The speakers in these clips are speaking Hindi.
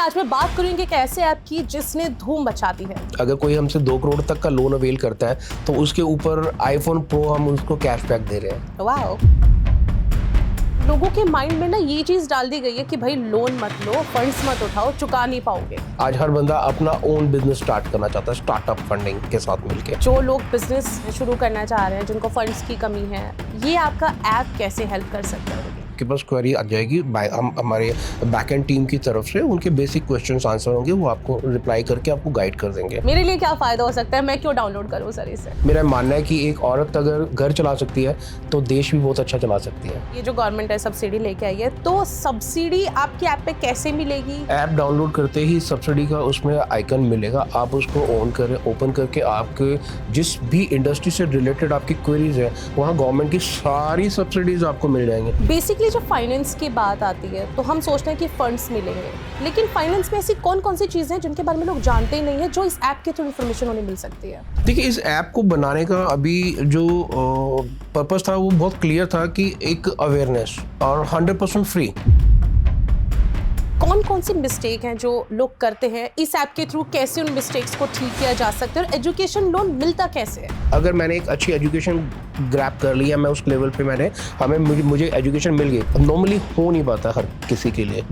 आज मैं बात करूंगी एक ऐसे ऐप की जिसने धूम मचा दी है। अगर कोई हमसे 2 करोड़ तक का लोन अवेल करता है तो उसके ऊपर आईफोन प्रो हम उसको कैशबैक दे रहे हैं। वाओ। लोगों के माइंड में ना ये चीज डाल दी गई है कि भाई लोन मत लो, फंड्स मत उठाओ, चुका नहीं पाओगे। आज हर बंदा अपना ओन बिजनेस स्टार्ट करना चाहता है स्टार्टअप फंडिंग के साथ मिलके। जो लोग बिजनेस शुरू करना चाह रहे हैं, जिनको फंड्स की कमी है, ये आपका ऐप कैसे हेल्प कर सकता है? के पास क्वेरी आ जाएगी, हम हमारे बैकएंड टीम की तरफ से उनके बेसिक क्वेश्चंस आंसर होंगे, वो आपको रिप्लाई करके आपको गाइड कर देंगे। मेरे लिए क्या फायदा हो सकता है? मैं क्यों डाउनलोड करूं सर इसे? मेरा मानना है कि एक औरत अगर घर चला सकती है तो देश भी बहुत अच्छा चला सकती है। ये जो गवर्नमेंट है सब्सिडी लेके आई है, तो सब्सिडी आपकी ऐप पे कैसे मिलेगी? ऐप डाउनलोड करते ही सब्सिडी का उसमें आइकन मिलेगा, आप उसको ऑन करें, ओपन करके आपके जिस भी इंडस्ट्री से रिलेटेड आपकी क्वेरीज है वहाँ गवर्नमेंट की सारी सब्सिडीज आपको मिल जाएंगे। बेसिकली जब फाइनेंस की बात आती है तो हम सोचते हैं कि फंड्स मिलेंगे, लेकिन फाइनेंस में ऐसी कौन कौन सी चीजें हैं जिनके बारे में लोग जानते ही नहीं है, जो इस ऐप के थ्रू इन्फॉर्मेशन उन्हें मिल सकती है? देखिए, इस ऐप को बनाने का अभी जो पर्पस था वो बहुत क्लियर था कि एक अवेयरनेस और 100% फ्री। कौन कौन सी मिस्टेक हैं जो लोग करते हैं, इस ऐप के थ्रू कैसे उन मिस्टेक्स को ठीक किया जा सकता है, और एजुकेशन लोन मिलता कैसे है? अगर मैंने एक अच्छी एजुकेशन ग्रैब कर लिया, मैं उस लेवल पे मुझे एजुकेशन मिल गई, नॉर्मली हो नहीं पाता हर किसी के लिए।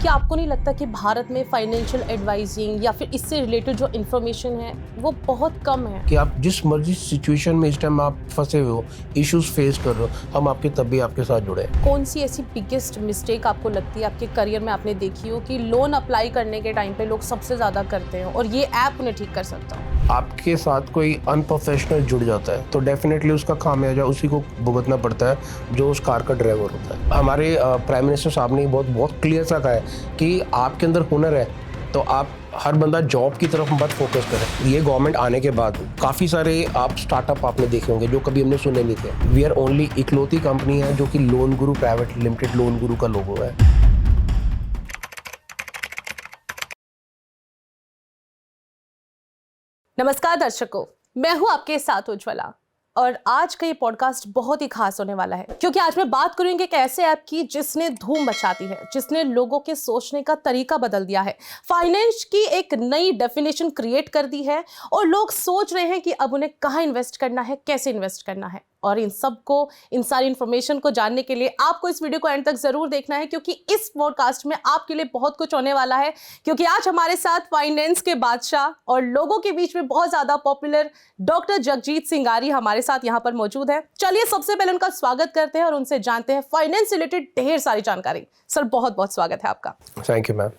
क्या आपको नहीं लगता कि भारत में फाइनेंशियल एडवाइजिंग या फिर इससे रिलेटेड जो इन्फॉर्मेशन है वो बहुत कम है? कि आप जिस मर्जी सिचुएशन में इस टाइम आप फंसे हुए हो, इश्यूज फेस कर रहे हो, हम आपके तब भी आपके साथ जुड़े हैं। कौन सी ऐसी बिगेस्ट मिस्टेक आपको लगती है आपके करियर में आपने देखी हो कि लोन अप्लाई करने के टाइम पे लोग सबसे ज्यादा करते हैं और ये ऐप उन्हें ठीक कर सकता है? आपके साथ कोई अनप्रोफेशनल जुड़ जाता है तो डेफिनेटली उसका खामियाजा उसी को भुगतना पड़ता है जो उस कार का ड्राइवर होता है। हमारे प्राइम मिनिस्टर साहब ने बहुत क्लियर सा कहा है कि आपके अंदर हुनर है तो आप हर बंदा जॉब की तरफ मत फोकस करें। ये गवर्नमेंट आने के बाद काफ़ी सारे आप स्टार्टअप आपने देखे होंगे जो कभी हमने सुने नहीं थे। वी आर ओनली इकलौती कंपनी है जो कि लोन गुरु प्राइवेट लिमिटेड लोन गुरु का लोगो है। नमस्कार दर्शकों, मैं हूं आपके साथ उज्ज्वला, और आज का ये पॉडकास्ट बहुत ही खास होने वाला है क्योंकि आज मैं बात करूंगी एक ऐसे ऐप की जिसने धूम मचा दी है, जिसने लोगों के सोचने का तरीका बदल दिया है, फाइनेंस की एक नई डेफिनेशन क्रिएट कर दी है, और लोग सोच रहे हैं कि अब उन्हें कहाँ इन्वेस्ट करना है, कैसे इन्वेस्ट करना है। और इन सारी इन्फॉर्मेशन को जानने के लिए आपको इस वीडियो को एंड तक जरूर देखना है, क्योंकि इस पॉडकास्ट में आपके लिए बहुत कुछ होने वाला है। क्योंकि आज हमारे साथ फाइनेंस के बादशाह और लोगों के बीच में बहुत ज्यादा पॉपुलर डॉक्टर जगजीत सिंह आर्य हमारे साथ यहाँ पर मौजूद है। चलिए सबसे पहले उनका स्वागत करते हैं और उनसे जानते हैं फाइनेंस रिलेटेड ढेर सारी जानकारी। सर, बहुत बहुत स्वागत है आपका। Thank you ma'am.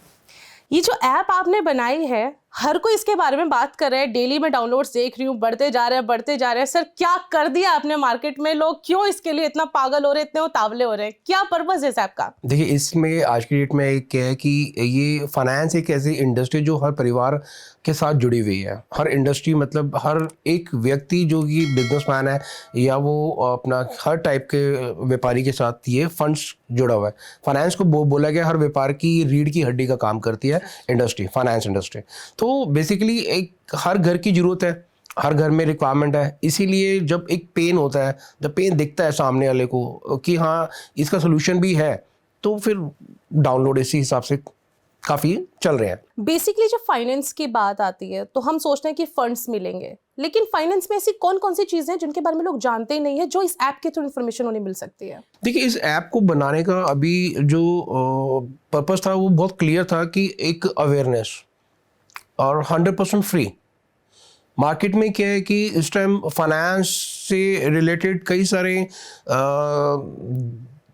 ये जो ऐप आपने बनाई है, हर कोई इसके बारे में बात कर रहा है, डेली में डाउनलोड्स देख रही हूँ, बढ़ते जा रहे हैं। सर, क्या कर दिया आपने मार्केट में? लोग क्यों इसके लिए इतना पागल हो रहे हैं, इतने उतावले हो रहे हैं? क्या पर्पस है इस ऐप का? देखिए, इसमें आज की डेट में क्या है कि ये फाइनेंस एक ऐसी इंडस्ट्री जो हर परिवार के साथ जुड़ी हुई है। हर इंडस्ट्री मतलब हर एक व्यक्ति जो कि बिजनेसमैन है या वो अपना हर टाइप के व्यापारी के साथ ये फंड्स जुड़ा हुआ है। फाइनेंस को बोला गया हर व्यापार की रीढ़ की हड्डी का काम करती है इंडस्ट्री, फाइनेंस इंडस्ट्री। तो बेसिकली एक हर घर की जरूरत है, हर घर में रिक्वायरमेंट है। इसीलिए जब एक पेन होता है, जब पेन दिखता है सामने वाले को कि हाँ इसका सोल्यूशन भी है, तो फिर डाउनलोड इसी हिसाब से काफ़ी चल रहे हैं। बेसिकली जब फाइनेंस की बात आती है तो हम सोचते हैं कि फंड्स मिलेंगे, लेकिन फाइनेंस में ऐसी कौन कौन सी चीजें हैं जिनके बारे में लोग जानते ही नहीं है, जो इस ऐप के थ्रू इन्फॉर्मेशन उन्हें मिल सकती है? देखिए, इस ऐप को बनाने का अभी जो पर्पस था वो बहुत क्लियर था कि एक अवेयरनेस और 100% फ्री। मार्केट में क्या है कि इस टाइम फाइनेंस से रिलेटेड कई सारे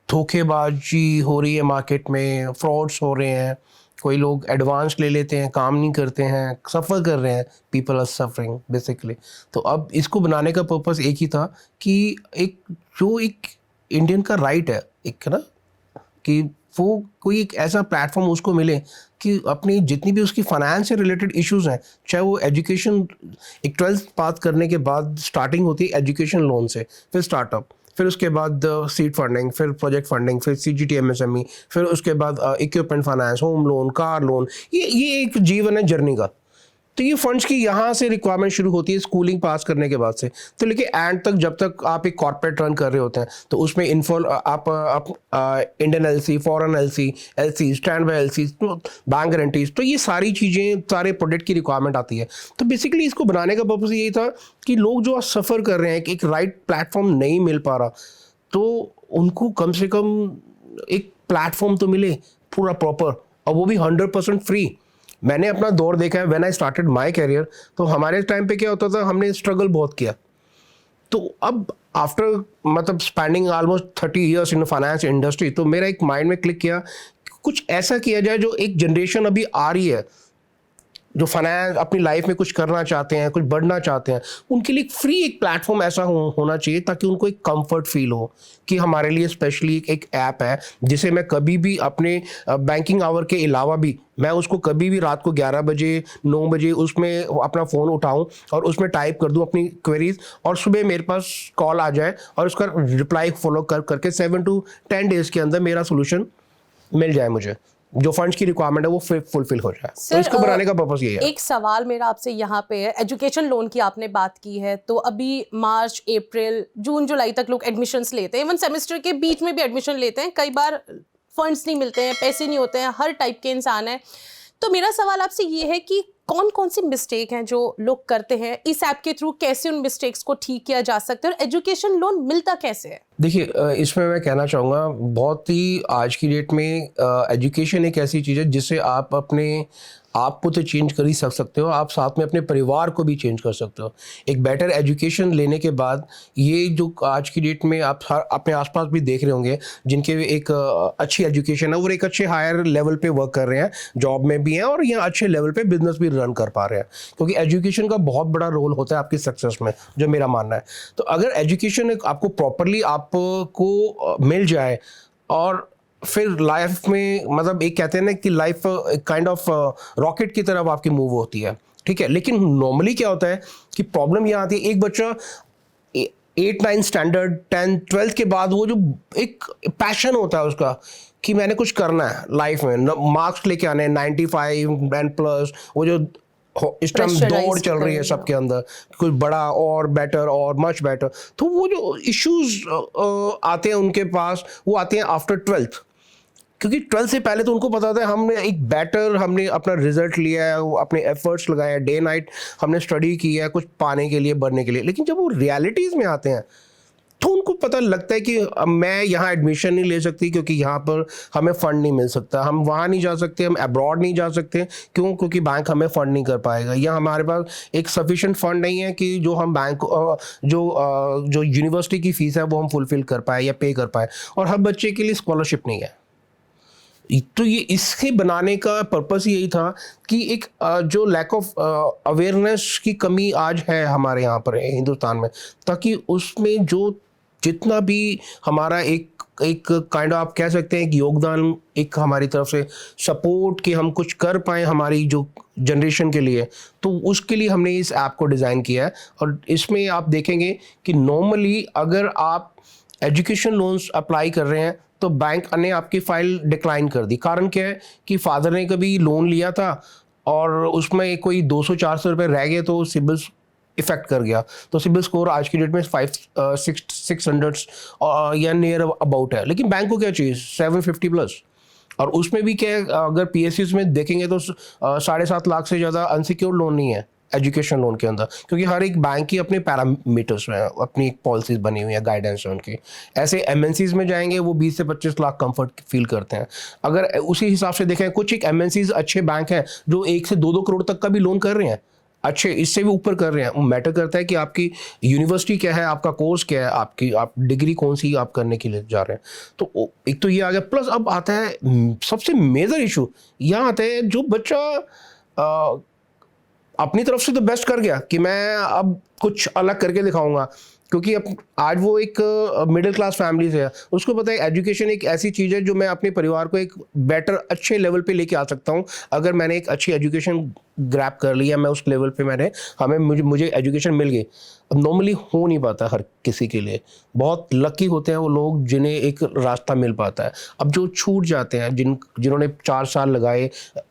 धोखेबाजी हो रही है, मार्केट में फ्रॉड्स हो रहे हैं, कोई लोग एडवांस ले लेते हैं, काम नहीं करते हैं, सफ़र कर रहे हैं, पीपल आर सफरिंग बेसिकली। तो अब इसको बनाने का पर्पस एक ही था कि एक इंडियन का राइट है एक ना, कि वो कोई एक ऐसा प्लेटफॉर्म उसको मिले कि अपनी जितनी भी उसकी फाइनेंस से रिलेटेड इश्यूज हैं, चाहे वो एजुकेशन, एक 12th पास करने के बाद स्टार्टिंग होती है एजुकेशन लोन से, फिर स्टार्टअप, फिर उसके बाद सीड फंडिंग, फिर प्रोजेक्ट फंडिंग, फिर CGT MSME, फिर उसके बाद equipment finance, home loan, car loan. ये एक जीवन है जर्नी का। तो ये फंड्स की यहाँ से रिक्वायरमेंट शुरू होती है स्कूलिंग पास करने के बाद से, तो लेकिन एंड तक जब तक आप एक कॉर्पोरेट रन कर रहे होते हैं तो उसमें आप Indian LC, foreign LC, stand by LC, bank guarantees, तो ये सारी चीज़ें, सारे प्रोडक्ट की रिक्वायरमेंट आती है। तो बेसिकली इसको बनाने का पर्पज़ यही था कि लोग जो सफ़र कर रहे हैं, एक राइट प्लेटफॉर्म नहीं मिल पा रहा, तो उनको कम से कम एक प्लेटफॉर्म तो मिले पूरा प्रॉपर, और वो भी 100% फ्री। मैंने अपना दौर देखा है, when I started my career, तो हमारे टाइम पे क्या होता था, हमने स्ट्रगल बहुत किया। तो अब आफ्टर मतलब spending almost 30 years in finance industry, तो मेरा एक माइंड में क्लिक किया कुछ ऐसा किया जाए जो एक जनरेशन अभी आ रही है जो फाइनेंस अपनी लाइफ में कुछ करना चाहते हैं, कुछ बढ़ना चाहते हैं, उनके लिए फ्री एक प्लेटफॉर्म ऐसा होना चाहिए ताकि उनको एक कंफर्ट फील हो कि हमारे लिए स्पेशली एक ऐप है जिसे मैं कभी भी अपने बैंकिंग आवर के अलावा भी मैं उसको कभी भी रात को 11 बजे 9 बजे उसमें अपना फ़ोन उठाऊं और उसमें टाइप कर दूं अपनी क्वेरीज, और सुबह मेरे पास कॉल आ जाए और उसका रिप्लाई फॉलो करके 7 to 10 डेज़ के अंदर मेरा सोल्यूशन मिल जाए, मुझे जो फंड्स की रिक्वायरमेंट है वो फुलफिल हो जाए। तो इसको बनाने का पर्पस ये है। एक सवाल मेरा आपसे यहाँ पे है, एजुकेशन लोन की आपने बात की है, तो अभी मार्च, अप्रैल, जून, जुलाई तक लोग एडमिशन्स लेते हैं, इवन सेमेस्टर के बीच में भी एडमिशन लेते हैं, कई बार फंड्स नहीं मिलते हैं, पैसे नहीं होते हैं, हर टाइप के इंसान हैं। तो मेरा सवाल आपसे ये है कि कौन कौन सी मिस्टेक हैं जो लोग करते हैं, इस ऐप के थ्रू कैसे उन मिस्टेक्स को ठीक किया जा सकता है, और एजुकेशन लोन मिलता कैसे है? देखिए, इसमें मैं कहना चाहूँगा बहुत ही आज की डेट में एजुकेशन एक ऐसी चीज़ है जिससे आप अपने आप को तो चेंज कर ही सकते हो, आप साथ में अपने परिवार को भी चेंज कर सकते हो। एक बेटर एजुकेशन लेने के बाद ये जो आज की डेट में आप अपने आसपास भी देख रहे होंगे जिनके एक अच्छी एजुकेशन है और एक अच्छे हायर लेवल पे वर्क कर रहे हैं, जॉब में भी हैं और यहाँ अच्छे लेवल पे बिजनेस भी रन कर पा रहे हैं, क्योंकि एजुकेशन का बहुत बड़ा रोल होता है आपकी सक्सेस में, जो मेरा मानना है। तो अगर एजुकेशन आपको प्रॉपरली आपको मिल जाए और फिर लाइफ में मतलब एक कहते हैं ना कि लाइफ काइंड ऑफ रॉकेट की तरफ आपकी मूव होती है, ठीक है। लेकिन नॉर्मली क्या होता है कि प्रॉब्लम ये आती है, एक बच्चा 8-9 स्टैंडर्ड 10th 12th के बाद वो जो एक पैशन होता है उसका कि मैंने कुछ करना है लाइफ में, मार्क्स लेके आने 95 एंड प्लस, वो जो इस टाइम दौड़ चल रही है सबके अंदर, कुछ बड़ा और बेटर और मच बेटर, तो वो जो इश्यूज आते हैं उनके पास वो आते हैं आफ्टर 12th, क्योंकि 12th से पहले तो उनको पता था हमने एक बेटर, हमने अपना रिजल्ट लिया है, अपने एफर्ट्स लगाए हैं, डे नाइट हमने स्टडी की है कुछ पाने के लिए, बढ़ने के लिए। लेकिन जब वो रियलिटीज़ में आते हैं तो उनको पता लगता है कि मैं यहाँ एडमिशन नहीं ले सकती क्योंकि यहाँ पर हमें फ़ंड नहीं मिल सकता, हम वहाँ नहीं जा सकते, हम अब्रॉड नहीं जा सकते, क्यों? क्योंकि बैंक हमें फ़ंड नहीं कर पाएगा, या हमारे पास एक सफिशिएंट फ़ंड नहीं है कि जो हम बैंक जो यूनिवर्सिटी की फ़ीस है वो हम फुलफ़िल कर पाए या पे कर पाए, और हर बच्चे के लिए स्कॉलरशिप नहीं है। तो ये इसके बनाने का पर्पस यही था कि एक जो लैक ऑफ अवेयरनेस की कमी आज है हमारे यहाँ पर हिंदुस्तान में, ताकि उसमें जो जितना भी हमारा एक काइंड ऑफ आप कह सकते हैं कि योगदान एक हमारी तरफ से सपोर्ट कि हम कुछ कर पाएँ हमारी जो जनरेशन के लिए, तो उसके लिए हमने इस ऐप को डिज़ाइन किया है। और इसमें आप देखेंगे कि नॉर्मली अगर आप एजुकेशन लोन्स अप्लाई कर रहे हैं तो बैंक ने आपकी फ़ाइल डिक्लाइन कर दी। कारण क्या है कि फादर ने कभी लोन लिया था और उसमें कोई 200-400 रुपये रह गए तो सिबिल इफेक्ट कर गया, तो सिबिल स्कोर आज की डेट में 600 या नियर अबाउट है। लेकिन बैंक को क्या चाहिए 750 प्लस, और उसमें भी क्या है, अगर PSUs में देखेंगे तो 7.5 लाख से ज़्यादा अनसिक्योर्ड लोन नहीं है एजुकेशन लोन के अंदर, क्योंकि हर एक बैंक की अपने पैरामीटर्स में अपनी एक पॉलिसीज बनी हुई है, गाइडेंस है उनकी। ऐसे MNCs में जाएंगे वो 20 से 25 लाख कंफर्ट फील करते हैं। अगर उसी हिसाब से देखें, कुछ एक MNCs अच्छे बैंक हैं जो 1 से 2-2 करोड़ तक का भी लोन कर रहे हैं, अच्छे इससे भी ऊपर कर रहे हैं। वो मैटर करता है कि आपकी यूनिवर्सिटी क्या है, आपका कोर्स क्या है, आप डिग्री कौन सी आप करने के लिए जा रहे हैं। तो एक तो ये आ गया, प्लस अब आता है सबसे मेजर इशू यहाँ आता है, जो बच्चा अपनी तरफ से तो बेस्ट कर गया कि मैं अब कुछ अलग करके दिखाऊंगा, क्योंकि अब आज वो एक मिडिल क्लास फैमिली से है, उसको पता है एजुकेशन एक ऐसी चीज़ है जो मैं अपने परिवार को एक बेटर अच्छे लेवल पे लेके आ सकता हूँ अगर मैंने एक अच्छी एजुकेशन ग्रैब कर लिया, मैं उस लेवल पे मुझे एजुकेशन मिल गई। अब नॉर्मली हो नहीं पाता हर किसी के लिए, बहुत लकी होते हैं वो लोग जिन्हें एक रास्ता मिल पाता है। अब जो छूट जाते हैं जिन्होंने 4 साल लगाए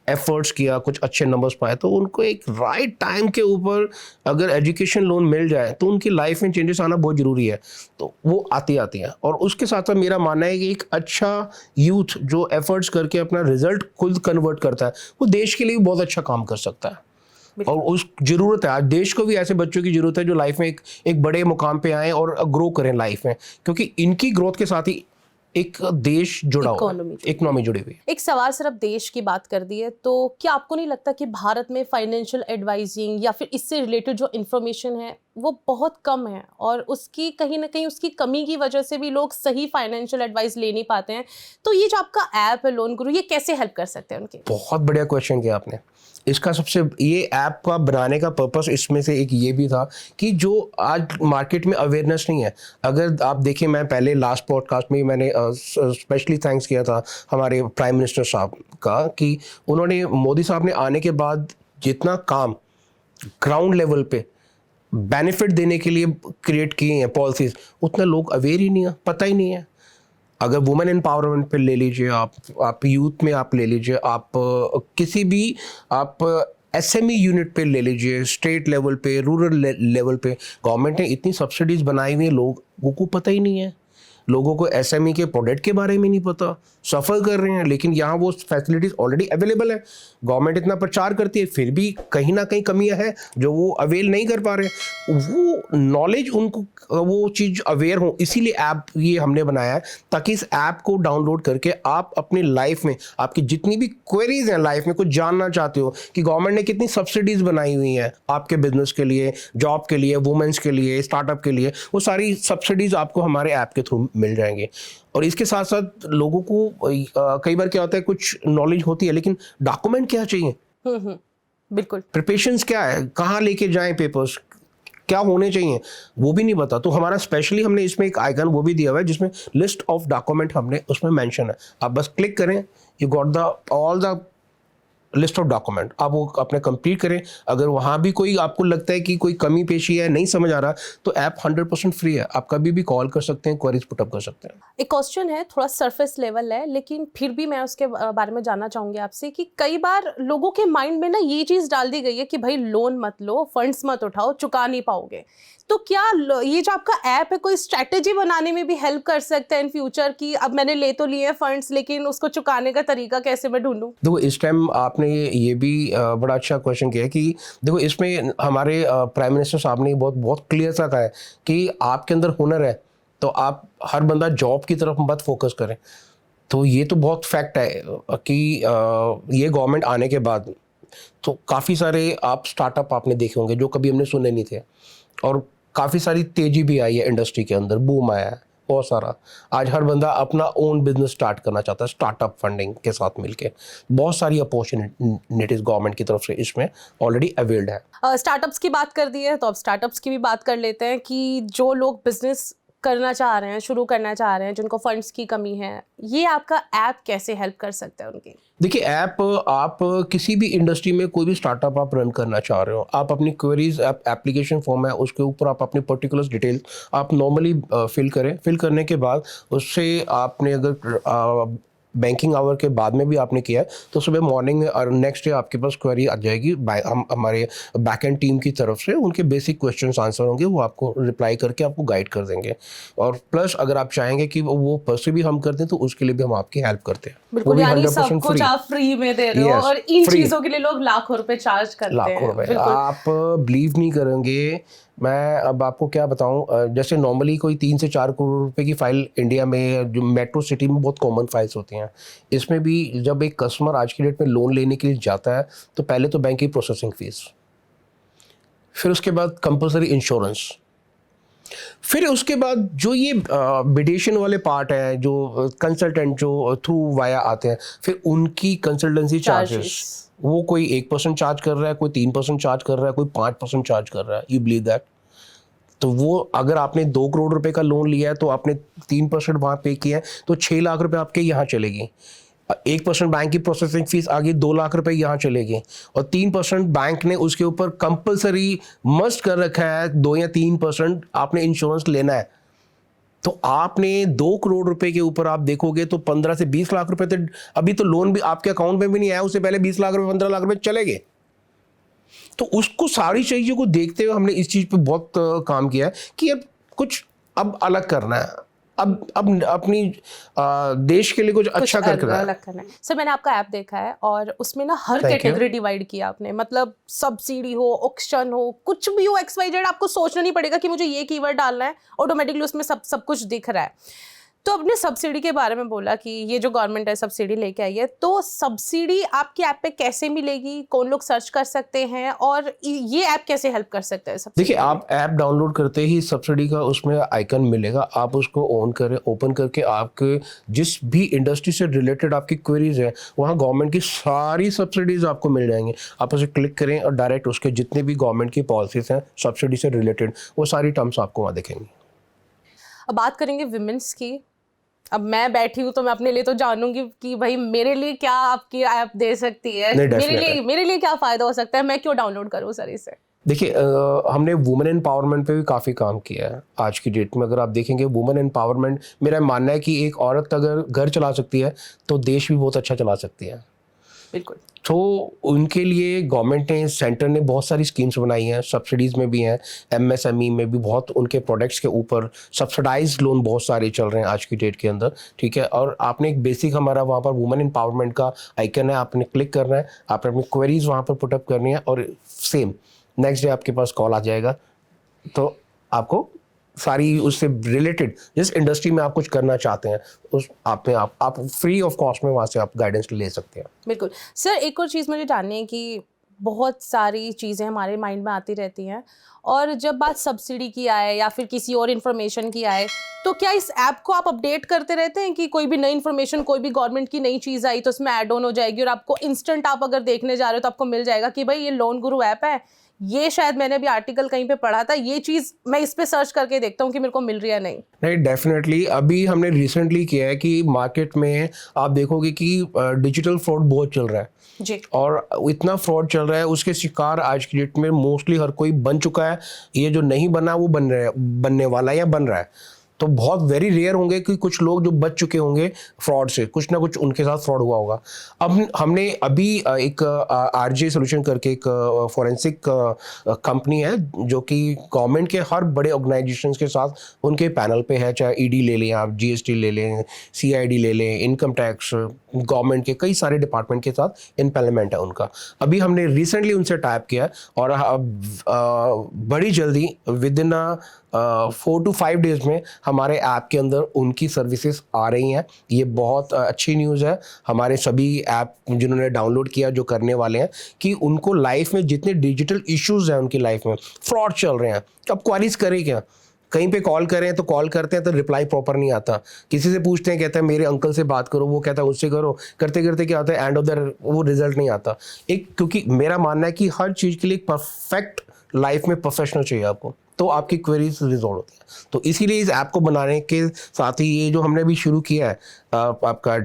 एफर्ट्स किया, कुछ अच्छे नंबर्स पाए, तो उनको एक राइट टाइम के ऊपर अगर एजुकेशन लोन मिल जाए तो उनकी लाइफ में चेंजेस आना बहुत ज़रूरी है। तो वो आती है। और उसके साथ साथ मेरा मानना है कि एक अच्छा यूथ जो एफर्ट्स करके अपना रिजल्ट खुद कन्वर्ट करता है, वो देश के लिए भी बहुत अच्छा काम कर सकता है। और उस ज़रूरत है, आज देश को भी ऐसे बच्चों की ज़रूरत है जो लाइफ में एक बड़े मुकाम पे आएँ और ग्रो करें लाइफ में, क्योंकि इनकी ग्रोथ के साथ ही एक देश जुड़ा हुआ है, इकोनॉमी जुड़ी हुई है। एक सवाल सिर्फ देश की बात कर दी है, तो क्या आपको नहीं लगता कि भारत में फाइनेंशियल एडवाइजिंग या फिर इससे रिलेटेड जो इन्फॉर्मेशन है वो बहुत कम है, और उसकी कहीं ना कहीं उसकी कमी की वजह से भी लोग सही फाइनेंशियल एडवाइस ले नहीं पाते हैं? तो ये जो आपका ऐप है लोन गुरु, ये कैसे हेल्प कर सकते हैं उनके? बहुत बढ़िया क्वेश्चन किया आपने। इसका सबसे ये ऐप का बनाने का पर्पस इसमें से एक ये भी था कि जो आज मार्केट में अवेयरनेस नहीं है। अगर आप देखें, मैं पहले लास्ट पॉडकास्ट में मैंने स्पेशली थैंक्स किया था हमारे प्राइम मिनिस्टर साहब का कि उन्होंने, मोदी साहब ने आने के बाद जितना काम ग्राउंड लेवल पे बेनिफिट देने के लिए क्रिएट किए हैं पॉलिसीज, उतना लोग अवेयर ही नहीं है, पता ही नहीं है। अगर वुमेन एम्पावरमेंट पे ले लीजिए, आप यूथ में आप ले लीजिए, आप किसी भी आप एसएमई यूनिट पे ले लीजिए, स्टेट लेवल पे, रूरल लेवल पे गवर्नमेंट ने इतनी सब्सिडीज बनाई हुई है, लोगों को पता ही नहीं है। लोगों को एसएमई के प्रोडक्ट के बारे में नहीं पता, सफ़र कर रहे हैं, लेकिन यहाँ वो फैसिलिटीज़ ऑलरेडी अवेलेबल है। गवर्नमेंट इतना प्रचार करती है, फिर भी कहीं ना कहीं कमियां हैं जो वो अवेल नहीं कर पा रहे। वो नॉलेज उनको, वो चीज़ अवेयर हो, इसीलिए ऐप ये हमने बनाया है, ताकि इस ऐप को डाउनलोड करके आप अपनी लाइफ में, आपकी जितनी भी क्वेरीज हैं लाइफ में, कुछ जानना चाहते हो कि गवर्नमेंट ने कितनी सब्सिडीज़ बनाई हुई हैं आपके बिजनेस के लिए, जॉब के लिए, वुमेन्स के लिए, स्टार्टअप के लिए, वो सारी सब्सिडीज़ आपको हमारे ऐप के थ्रू मिल जाएंगे। और इसके साथ साथ लोगों को कई बार क्या होता है, कुछ नॉलेज होती है लेकिन डॉक्यूमेंट क्या चाहिए, बिल्कुल, प्रिपरेशंस क्या है, कहाँ लेके जाएं, पेपर्स क्या होने चाहिए, वो भी नहीं पता। तो हमारा स्पेशली हमने इसमें एक आइकन वो भी दिया हुआ है जिसमें लिस्ट ऑफ डॉक्यूमेंट हमने उसमें मेंशन है। आप बस क्लिक करें, you got the all the list of document, आप वो अपने कंप्लीट करें। अगर वहाँ भी कोई आपको लगता है कि कोई कमी पेशी है, नहीं समझ आ रहा, तो ऐप 100% फ्री है, आप कभी भी कॉल कर सकते हैं, क्वेरीज पुटअप कर सकते हैं। एक क्वेश्चन है, थोड़ा सरफेस लेवल है, लेकिन फिर भी मैं उसके बारे में जानना चाहूंगी आपसे कि कई बार लोगों के माइंड में ना ये चीज़ डाल दी गई है कि भाई लोन मत लो, फंड्स मत उठाओ, चुका नहीं पाओगे। तो क्या ये जो आपका ऐप है कोई स्ट्रैटेजी बनाने में भी हेल्प कर सकता है इन फ्यूचर की अब मैंने ले तो लिए फंड्स, लेकिन उसको चुकाने का तरीका कैसे मैं ढूंढूं? देखो, इस टाइम आपने ये भी बड़ा अच्छा क्वेश्चन किया है कि देखो, इसमें हमारे प्राइम मिनिस्टर साहब ने बहुत क्लियर सा कहा है कि आपके अंदर हुनर है तो आप, हर बंदा जॉब की तरफ मत फोकस करें। तो ये तो बहुत फैक्ट है कि ये गवर्नमेंट आने के बाद तो काफ़ी सारे आप स्टार्टअप आपने देखे होंगे जो कभी हमने सुने नहीं थे, और काफ़ी सारी तेज़ी भी आई है इंडस्ट्री के अंदर, बूम आया है बहुत सारा। आज हर बंदा अपना ओन बिजनेस स्टार्ट करना चाहता है, स्टार्टअप फंडिंग के साथ मिलके। बहुत सारी अपॉर्चुनिटीज गवर्नमेंट की तरफ से इसमें ऑलरेडी अवेल्ड है। स्टार्टअप्स की बात कर दी है तो अब स्टार्टअप्स की भी बात कर लेते हैं कि जो लोग बिजनेस करना चाह रहे हैं, शुरू करना चाह रहे हैं, जिनको फंड्स की कमी है, ये आपका ऐप कैसे हेल्प कर सकता है उनकी? देखिए, ऐप, आप किसी भी इंडस्ट्री में कोई भी स्टार्टअप आप रन करना चाह रहे हो, आप अपनी क्वेरीज, एप्लीकेशन फॉर्म है उसके ऊपर आप अपनी पर्टिकुलर डिटेल आप नॉर्मली फिल करें। फिल करने के बाद उससे आपने अगर बैंकिंग आवर के बाद में भी आपने किया है तो सुबह मॉर्निंग में और नेक्स्ट डे आपके पास क्वेरी आ जाएगी, हम हमारे बैक एंड टीम की तरफ से उनके बेसिक क्वेश्चंस आंसर होंगे, वो आपको रिप्लाई करके आपको गाइड कर देंगे। और प्लस अगर आप चाहेंगे कि वो पर्से भी हम कर दें तो उसके लिए भी हम आपकी हेल्प करते हैं। बिल्कुल, यानी सब कुछ आप फ्री में दे रहे हो, और इन चीज़ों के लिए लोग लाखों रुपए चार्ज करते हैं। लाखों रुपए, आप बिलीव नहीं करेंगे, मैं अब आपको क्या बताऊं, जैसे नॉर्मली कोई 3 से 4 करोड़ रुपए की फाइल इंडिया में, जो मेट्रो सिटी में बहुत कॉमन फाइल्स होती हैं, इसमें भी जब एक कस्टमर आज की डेट में लोन लेने के लिए जाता है तो पहले तो बैंक की प्रोसेसिंग फीस, फिर उसके बाद कंपलसरी इंश्योरेंस, फिर उसके बाद जो ये बिडेशन वाले पार्ट है, जो कंसल्टेंट जो थ्रू वाया आते हैं, फिर उनकी कंसल्टेंसी चार्जेस, वो कोई 1% चार्ज कर रहा है, कोई 3% चार्ज कर रहा है, कोई 5% चार्ज कर रहा है। You believe that? तो वो अगर आपने 2 करोड़ रुपए का लोन लिया है तो आपने 3% वहाँ पे किया है तो 6 लाख रुपए आपके यहाँ चलेगी। 1% बैंक की प्रोसेसिंग फीस आ गई, 2 लाख रुपए यहाँ चलेगी, और 3% बैंक ने उसके ऊपर कंपलसरी मस्ट कर रखा है, 2 या 3% आपने इंश्योरेंस लेना है। तो आपने 2 करोड़ रुपए के ऊपर आप देखोगे तो 15 से 20 लाख रुपए तो अभी तो लोन भी आपके अकाउंट में भी नहीं आया, उससे पहले 20 लाख रुपए 15 लाख रुपए चले गए। तो उसको सारी चीज़ों को देखते हुए हमने इस चीज़ पे बहुत काम किया है कि अब कुछ अब अलग करना है, अब अपनी देश के लिए कुछ अच्छा करके अलग करना है। सर मैंने आपका ऐप देखा है और उसमें ना हर Thank you. कैटेगरी डिवाइड किया आपने, मतलब सब्सिडी हो, ऑक्शन हो, कुछ भी हो, XYZ, आपको सोचना नहीं पड़ेगा कि मुझे ये कीवर्ड डालना है, ऑटोमेटिकली उसमें सब कुछ दिख रहा है। तो आपने सब्सिडी के बारे में बोला कि ये जो गवर्नमेंट है सब्सिडी लेके आई है, तो सब्सिडी आपके ऐप पे कैसे मिलेगी, कौन लोग सर्च कर सकते हैं और ये ऐप कैसे हेल्प कर सकता है? देखिए, आप ऐप डाउनलोड करते ही सब्सिडी का उसमें आइकन मिलेगा, आप उसको ऑन करें, ओपन करके आपके जिस भी इंडस्ट्री से रिलेटेड आपकी क्वेरीज है वहाँ गवर्नमेंट की सारी सब्सिडीज आपको मिल जाएंगी। आप उसे क्लिक करें और डायरेक्ट उसके जितने भी गवर्नमेंट की पॉलिसीज हैं सब्सिडी से रिलेटेड वो सारी टर्म्स आपको वहाँ दिखेंगी। अब बात करेंगे विमेंस की। अब मैं बैठी हूँ तो मैं अपने लिए तो जानूंगी कि भाई मेरे लिए क्या आपकी ऐप दे सकती है, मेरे लिए क्या फायदा हो सकता है, मैं क्यों डाउनलोड करूँ सर इसे? देखिए, हमने वुमेन एम्पावरमेंट पे भी काफ़ी काम किया है। आज की डेट में अगर आप देखेंगे वुमेन एम्पावरमेंट, मेरा मानना है कि एक औरत अगर घर चला सकती है तो देश भी बहुत अच्छा चला सकती है। बिल्कुल। तो उनके लिए गवर्नमेंट ने, सेंटर ने बहुत सारी स्कीम्स बनाई हैं, सब्सिडीज़ में भी हैं, MSME में भी बहुत, उनके प्रोडक्ट्स के ऊपर सब्सिडाइज्ड लोन बहुत सारे चल रहे हैं आज की डेट के अंदर, ठीक है। और आपने एक बेसिक हमारा वहाँ पर वुमेन एम्पावरमेंट का आइकन है, आपने क्लिक करना है, आपने अपनी क्वेरीज वहाँ पर पुटअप करनी है और सेम नेक्स्ट डे आपके पास कॉल आ जाएगा। तो आपको सारी उससे रिलेटेड जिस इंडस्ट्री में आप कुछ करना चाहते हैं उस आप फ्री ऑफ कॉस्ट में वहाँ से आप गाइडेंस ले सकते हैं। बिल्कुल। सर एक और चीज़ मुझे जाननी है कि बहुत सारी चीज़ें हमारे माइंड में आती रहती हैं और जब बात सब्सिडी की आए या फिर किसी और इन्फॉर्मेशन की आए तो क्या इस ऐप को आप अपडेट करते रहते हैं कि कोई भी नई इन्फॉर्मेशन, कोई भी गवर्नमेंट की नई चीज़ आई तो उसमें ऐड ऑन हो जाएगी और आपको इंस्टेंट, आप अगर देखने जा रहे हो तो आपको मिल जाएगा कि भाई ये लोन गुरु ऐप है, ये शायद मैंने अभी आर्टिकल कहीं पे पढ़ा था, ये चीज़ मैं इस पे सर्च करके देखता हूँ कि मेरे को मिल रही है नहीं? डेफिनेटली अभी हमने रिसेंटली किया है कि मार्केट में आप देखोगे कि डिजिटल फ्रॉड बहुत चल रहा है जी। और इतना फ्रॉड चल रहा है, उसके शिकार आज की डेट में मोस्टली हर कोई बन चुका है। ये जो नहीं बना वो बनने वाला है या बन रहा है। तो बहुत वेरी रेयर होंगे कि कुछ लोग जो बच चुके होंगे फ्रॉड से, कुछ ना कुछ उनके साथ फ्रॉड हुआ होगा। अब हमने अभी एक RJ सोल्यूशन करके एक फॉरेंसिक कंपनी है जो कि गवर्नमेंट के हर बड़े ऑर्गेनाइजेशंस के साथ उनके पैनल पे है, चाहे ED ले लें आप, GST ले लें, CID ले लें, इनकम टैक्स, गवर्नमेंट के कई सारे डिपार्टमेंट के साथ इनपेलमेंट है उनका। अभी हमने रिसेंटली उनसे टाइप किया और बड़ी जल्दी विद इन 4 to 5 डेज में हमारे ऐप के अंदर उनकी सर्विसेज आ रही हैं। ये बहुत अच्छी न्यूज़ है हमारे सभी ऐप जिन्होंने डाउनलोड किया, जो करने वाले हैं, कि उनको लाइफ में जितने डिजिटल इश्यूज़ हैं उनकी लाइफ में, फ्रॉड चल रहे हैं, अब क्वारीज करें क्या? कहीं पे कॉल करें तो कॉल करते हैं तो रिप्लाई प्रॉपर नहीं आता, किसी से पूछते हैं कहते हैं मेरे अंकल से बात करो, वो कहता है उससे करो, करते करते क्या होता है एंड ऑफ द वो रिजल्ट नहीं आता। क्योंकि मेरा मानना है कि हर चीज़ के लिए परफेक्ट लाइफ में प्रोफेशनल चाहिए आपको, तो आपकी क्वेरीज रिजॉल्व होती है। तो इसीलिए इस ऐप को बनाने के साथ ही ये जो हमने भी शुरू किया है आपका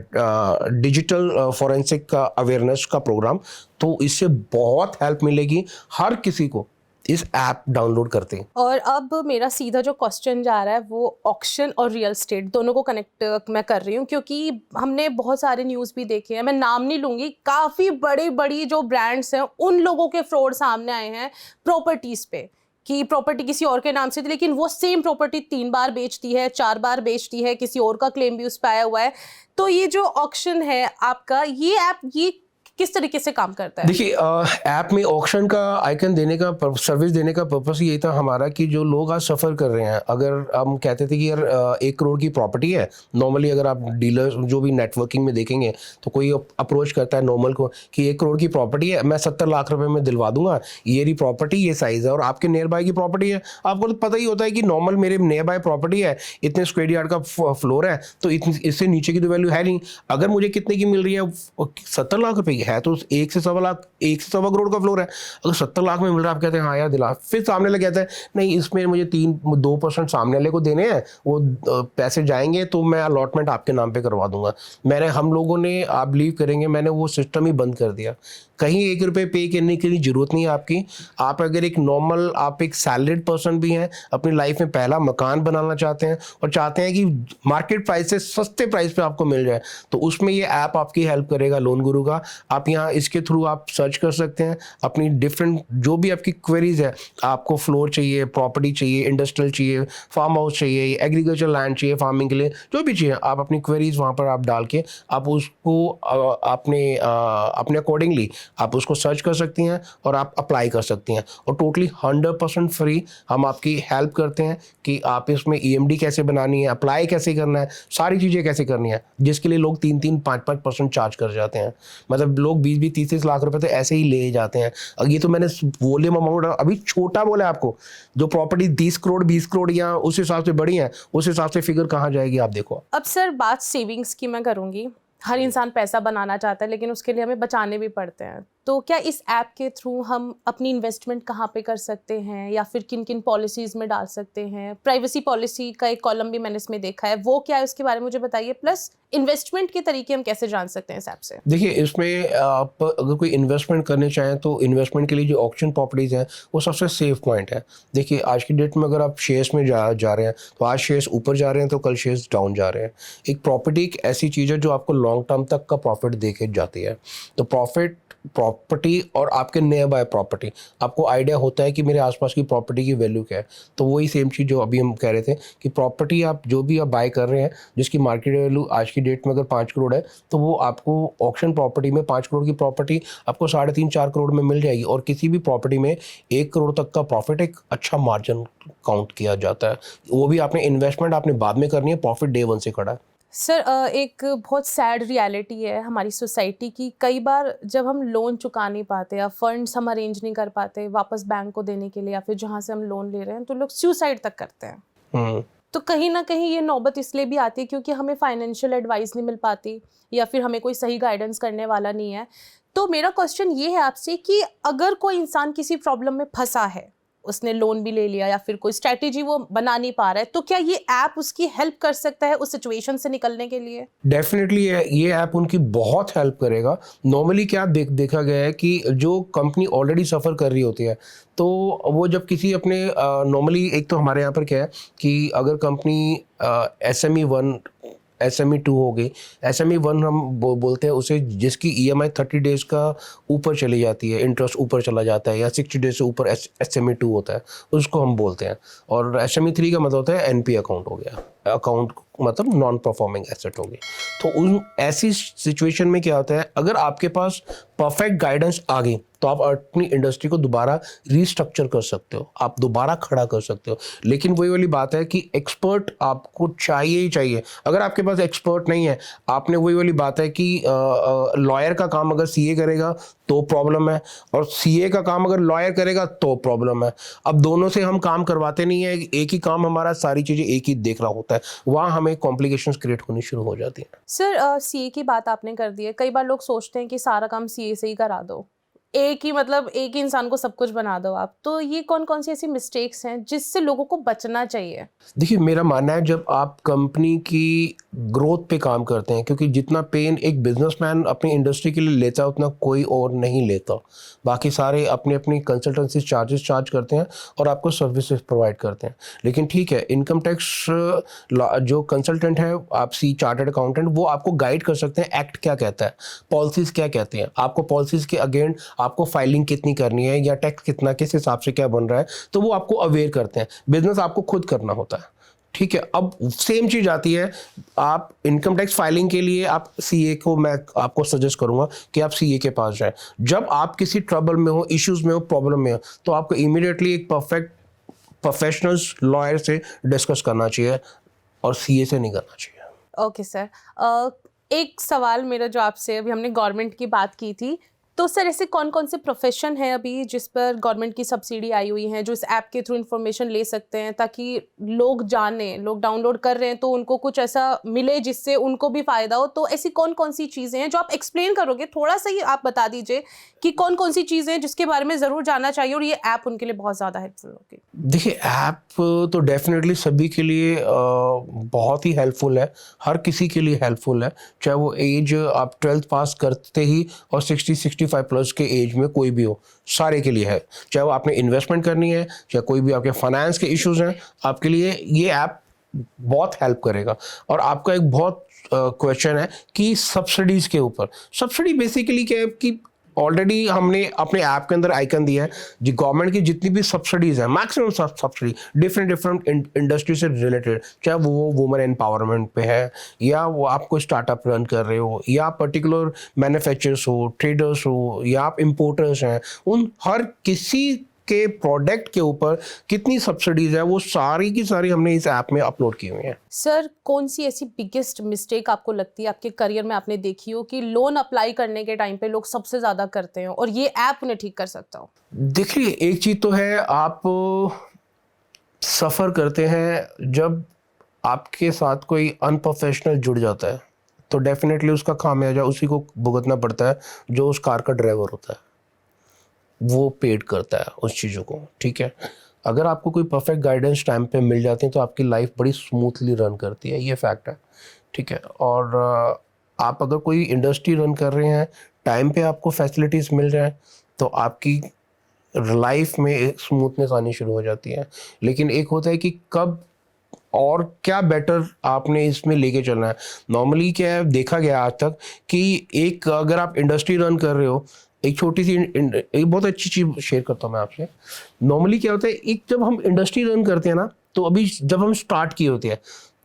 डिजिटल फॉरेंसिक का अवेयरनेस का प्रोग्राम, तो इससे बहुत हेल्प मिलेगी हर किसी को इस ऐप डाउनलोड करते हैं। और अब मेरा सीधा जो क्वेश्चन जा रहा है वो ऑक्शन और रियल स्टेट दोनों को कनेक्ट मैं कर रही हूँ, क्योंकि हमने बहुत सारे न्यूज़ भी देखे हैं, मैं नाम नहीं लूँगी, काफ़ी बड़ी बड़ी जो ब्रांड्स हैं उन लोगों के फ्रॉड सामने आए हैं प्रॉपर्टीज़ पे, कि प्रॉपर्टी किसी और के नाम से थी लेकिन वो सेम प्रॉपर्टी 3 बार बेचती है, 4 बार बेचती है, किसी और का क्लेम भी उस पर आया हुआ है। तो ये जो ऑक्शन है आपका, ये ऐप ये किस तरीके से काम करता है? देखिए, ऐप में ऑक्शन का आइकन देने का सर्विस देने का पर्पस ये था हमारा कि जो लोग आज सफ़र कर रहे हैं, अगर हम कहते थे कि यार 1 करोड़ की प्रॉपर्टी है, नॉर्मली अगर आप डीलर जो भी नेटवर्किंग में देखेंगे तो कोई अप्रोच करता है नॉर्मल को कि 1 करोड़ की प्रॉपर्टी है, मैं 70 लाख रुपए में दिलवा दूंगा, ये रही प्रॉपर्टी, ये साइज़ है, और आपके नियर बाय की प्रॉपर्टी है, आपको तो पता ही होता है कि नॉर्मल मेरे नियर बाय प्रॉपर्टी है, इतने स्क्वायर यार्ड का फ्लोर है, तो इससे नीचे की तो वैल्यू है नहीं। अगर मुझे कितने की मिल रही है, 70 लाख रुपए की, है तो 1 से सवा करोड़ का फ्लोर है, अगर 70 लाख में मिल रहा है, आप कहते हैं हाँ यार दिला, फिर सामने वाला कहता है नहीं इसमें मुझे 2% सामने वाले को देने हैं, वो पैसे जाएंगे तो मैं अलॉटमेंट आपके नाम पे करवा दूंगा। हम लोगों ने, आप बिलीव करेंगे, मैंने वो सिस्टम ही बंद कर दिया। कहीं 1 रुपये पे करने की जरूरत नहीं है आपकी। आप अगर एक नॉर्मल, आप एक सैलरीड पर्सन भी हैं, अपनी लाइफ में पहला मकान बनाना चाहते हैं और चाहते हैं कि मार्केट प्राइस से सस्ते प्राइस पे आपको मिल जाए, तो उसमें ये ऐप आपकी हेल्प करेगा, लोन गुरु का। आप यहाँ इसके थ्रू आप सर्च कर सकते हैं अपनी डिफरेंट जो भी आपकी क्वेरीज है, आपको फ्लोर चाहिए, प्रॉपर्टी चाहिए, इंडस्ट्रियल चाहिए, फार्म हाउस चाहिए, एग्रीकल्चर लैंड चाहिए फार्मिंग के लिए, जो भी चाहिए, आप अपनी क्वेरीज वहाँ पर आप डाल के आप उसको अपने अकॉर्डिंगली आप उसको सर्च कर सकती हैं और आप अप्लाई कर सकती हैं। और टोटली 100% फ्री हम आपकी हेल्प करते हैं कि आप इसमें EMD कैसे बनानी है, अप्लाई कैसे करना है, सारी चीज़ें कैसे करनी है, जिसके लिए लोग 3-3, 5-5% चार्ज कर जाते हैं। मतलब लोग 20-20, 30-30 लाख रुपए तो ऐसे ही ले जाते हैं। अब ये तो मैंने वॉल्यूम अमाउंट अभी छोटा बोला आपको, जो प्रॉपर्टी 30 करोड़ 20 करोड़ या उस हिसाब से बड़ी है, उस हिसाब से फिगर कहाँ जाएगी आप देखो। अब सर बात सेविंग्स की मैं करूँगी। हर इंसान पैसा बनाना चाहता है, लेकिन उसके लिए हमें बचाने भी पड़ते हैं। तो क्या इस ऐप के थ्रू हम अपनी इन्वेस्टमेंट कहाँ पे कर सकते हैं, या फिर किन किन पॉलिसीज़ में डाल सकते हैं? प्राइवेसी पॉलिसी का एक कॉलम भी मैंने इसमें देखा है, वो क्या है उसके बारे में मुझे बताइए। प्लस इन्वेस्टमेंट के तरीके हम कैसे जान सकते हैं इस ऐप से? देखिए, इसमें आप अगर कोई इन्वेस्टमेंट करने चाहें तो इन्वेस्टमेंट के लिए जो ऑक्शन प्रॉपर्टीज़ हैं वो सबसे सेफ पॉइंट है। देखिए, आज की डेट में अगर आप शेयर्स में जा रहे हैं तो आज शेयर्स ऊपर जा रहे हैं तो कल शेयर्स डाउन जा रहे हैं। एक प्रॉपर्टी एक ऐसी चीज़ है जो आपको लॉन्ग टर्म तक का प्रॉफिट दे के जाती है। तो प्रॉपर्टी और आपके नियर बाय प्रॉपर्टी, आपको आइडिया होता है कि मेरे आसपास की प्रॉपर्टी की वैल्यू क्या है। तो वही सेम चीज़ जो अभी हम कह रहे थे कि प्रॉपर्टी आप जो भी आप बाय कर रहे हैं जिसकी मार्केट वैल्यू आज की डेट में अगर 5 करोड़ है, तो वो आपको ऑक्शन प्रॉपर्टी में 5 करोड़ की प्रॉपर्टी आपको 3.5-4 करोड़ में मिल जाएगी। और किसी भी प्रॉपर्टी में 1 करोड़ तक का प्रॉफिट एक अच्छा मार्जिन काउंट किया जाता है। वो भी आपने इन्वेस्टमेंट आपने बाद में करनी है, प्रॉफिट डे 1 से खड़ा है। सर एक बहुत सैड रियलिटी है हमारी सोसाइटी की। कई बार जब हम लोन चुका नहीं पाते या फंड्स हम अरेंज नहीं कर पाते वापस बैंक को देने के लिए, या फिर जहाँ से हम लोन ले रहे हैं, तो लोग सुसाइड तक करते हैं। तो कहीं ना कहीं ये नौबत इसलिए भी आती है क्योंकि हमें फाइनेंशियल एडवाइस नहीं मिल पाती, या फिर हमें कोई सही गाइडेंस करने वाला नहीं है। तो मेरा क्वेश्चन ये है आपसे कि अगर कोई इंसान किसी प्रॉब्लम में फंसा है, उसने लोन भी ले लिया या फिर कोई स्ट्रैटेजी वो बना नहीं पा रहा है, तो क्या ये ऐप उसकी हेल्प कर सकता है उस सिचुएशन से निकलने के लिए? डेफिनेटली ये ऐप उनकी बहुत हेल्प करेगा। नॉर्मली क्या देखा गया है कि जो कंपनी ऑलरेडी सफ़र कर रही होती है, तो वो जब किसी अपने नॉर्मली एक तो हमारे यहाँ पर क्या है कि अगर कंपनी SME 1 SME 2 हो गई, SME 1 हम बोलते हैं उसे जिसकी EMI 30 डेज़ का ऊपर चली जाती है, इंटरेस्ट ऊपर चला जाता है, या 60 डेज से ऊपर SME 2 होता है, उसको हम बोलते हैं। और SME 3 का मतलब होता है NP अकाउंट हो गया, अकाउंट मतलब नॉन परफॉर्मिंग एसेट हो गई। तो उन ऐसी सिचुएशन में क्या होता है, अगर आपके पास परफेक्ट गाइडेंस आ गई तो आप अपनी इंडस्ट्री को दोबारा रीस्ट्रक्चर कर सकते हो, आप दोबारा खड़ा कर सकते हो। लेकिन वही वाली बात है कि एक्सपर्ट आपको चाहिए ही चाहिए। अगर आपके पास एक्सपर्ट नहीं है, आपने वही वाली बात है कि लॉयर का काम अगर CA करेगा तो प्रॉब्लम है, और CA का काम अगर लॉयर करेगा तो प्रॉब्लम है। अब दोनों से हम काम करवाते नहीं है, एक ही काम हमारा सारी चीज़ें एक ही देख रहा होता है, वहाँ हमें कॉम्प्लिकेशंस क्रिएट होनी शुरू हो जाती हैं। सर CA की बात आपने कर दी है। कई बार लोग सोचते हैं कि सारा काम CA से ही करा दो, एक ही इंसान को सब कुछ बना दो आप। तो ये कौन कौन सी ऐसी मिस्टेक्स हैं जिससे लोगों को बचना चाहिए? देखिए, मेरा मानना है जब आप कंपनी की ग्रोथ पे काम करते हैं, क्योंकि जितना पेन एक बिजनेसमैन अपनी इंडस्ट्री के लिए लेता है उतना कोई और नहीं लेता। बाकी सारे अपनी अपनी कंसल्टेंसी चार्जेस चार्ज करते हैं और आपको सर्विसेज प्रोवाइड करते हैं। लेकिन ठीक है, इनकम टैक्स जो कंसल्टेंट है, आप चार्टर्ड अकाउंटेंट, वो आपको गाइड कर सकते हैं एक्ट क्या कहता है, पॉलिसीज क्या कहते हैं, आपको पॉलिसीज के अगेंस्ट आपको फाइलिंग कितनी करनी है या टैक्स कितना, किस हिसाब से क्या बन रहा है, तो वो आपको अवेयर करते हैं। बिजनेस आपको खुद करना होता है। ठीक है, अब सेम चीज़ आती है, आप इनकम टैक्स फाइलिंग के लिए आप CA को, मैं आपको सजेस्ट करूंगा कि आप CA के पास जाएं। जब आप किसी ट्रबल में हो, इश्यूज में हो, प्रॉब्लम में हो, तो आपको इमीडिएटली एक परफेक्ट प्रोफेशनल लॉयर से डिस्कस करना चाहिए और CA से नहीं करना चाहिए। ओके सर, एक सवाल मेरा जो आपसे, अभी हमने गवर्नमेंट की बात की थी, तो सर ऐसे कौन कौन से प्रोफेशन है अभी जिस पर गवर्नमेंट की सब्सिडी आई हुई है, जो इस ऐप के थ्रू इन्फॉर्मेशन ले सकते हैं, ताकि लोग जाने, लोग डाउनलोड कर रहे हैं तो उनको कुछ ऐसा मिले जिससे उनको भी फायदा हो? तो ऐसी कौन कौन सी चीज़ें हैं जो आप एक्सप्लेन करोगे, थोड़ा सा ही आप बता दीजिए कि कौन कौन सी चीज़ें हैं जिसके बारे में ज़रूर जानना चाहिए और ये ऐप उनके लिए बहुत ज़्यादा हेल्पफुल होगी? देखिए, ऐप तो डेफिनेटली सभी के लिए बहुत ही हेल्पफुल है, हर किसी के लिए हेल्पफुल है, चाहे वो एज आप 12th पास करते ही और 60-65 प्लस के एज में कोई भी हो, सारे के लिए है। चाहे वो आपने इन्वेस्टमेंट करनी है, चाहे कोई भी आपके फाइनेंस के इश्यूज हैं, आपके लिए ये ऐप बहुत हेल्प करेगा। और आपका एक बहुत क्वेश्चन है कि सब्सिडीज़ के ऊपर, सब्सिडी बेसिकली क्या है कि ऑलरेडी हमने अपने ऐप के अंदर आइकन दिया है जी, गवर्नमेंट की जितनी भी सब्सिडीज है, मैक्सिमम सब्सिडी डिफरेंट इंडस्ट्री से रिलेटेड, चाहे वो वुमेन एम्पावरमेंट पे है, या वो आप कोई स्टार्टअप रन कर रहे हो, या पर्टिकुलर मैन्युफैक्चरर्स हो, ट्रेडर्स हो, या आप इम्पोर्टर्स हैं, उन हर किसी के प्रोडक्ट के ऊपर कितनी सब्सिडीज है वो सारी की सारी हमने इस ऐप में अपलोड की हुई है। सर कौन सी ऐसी बिगेस्ट मिस्टेक आपको लगती है आपके करियर में आपने देखी हो कि लोन अप्लाई करने के टाइम पे लोग सबसे ज़्यादा करते हैं और ये ऐप उन्हें ठीक कर सकता हो? देखिए, एक चीज़ तो है, आप सफ़र करते हैं जब आपके साथ कोई अनप्रोफेशनल जुड़ जाता है, तो डेफिनेटली उसका खामियाजा उसी को भुगतना पड़ता है जो उस कार का ड्राइवर होता है, वो पेड करता है उस चीज़ों को, ठीक है। अगर आपको कोई परफेक्ट गाइडेंस टाइम पे मिल जाती है तो आपकी लाइफ बड़ी स्मूथली रन करती है, ये फैक्ट है, ठीक है। और आप अगर कोई इंडस्ट्री रन कर रहे हैं, टाइम पे आपको फैसिलिटीज़ मिल रहे हैं, तो आपकी लाइफ में एक स्मूथनेस आनी शुरू हो जाती है। लेकिन एक होता है कि कब और क्या बेटर आपने इसमें लेके चलना है। नॉर्मली क्या है, देखा गया आज तक कि एक अगर आप इंडस्ट्री रन कर रहे हो, एक छोटी सी एक बहुत अच्छी चीज़ शेयर करता हूँ मैं आपसे। नॉर्मली क्या होता है, एक जब हम इंडस्ट्री रन करते हैं ना, तो अभी जब हम स्टार्ट किए होते हैं,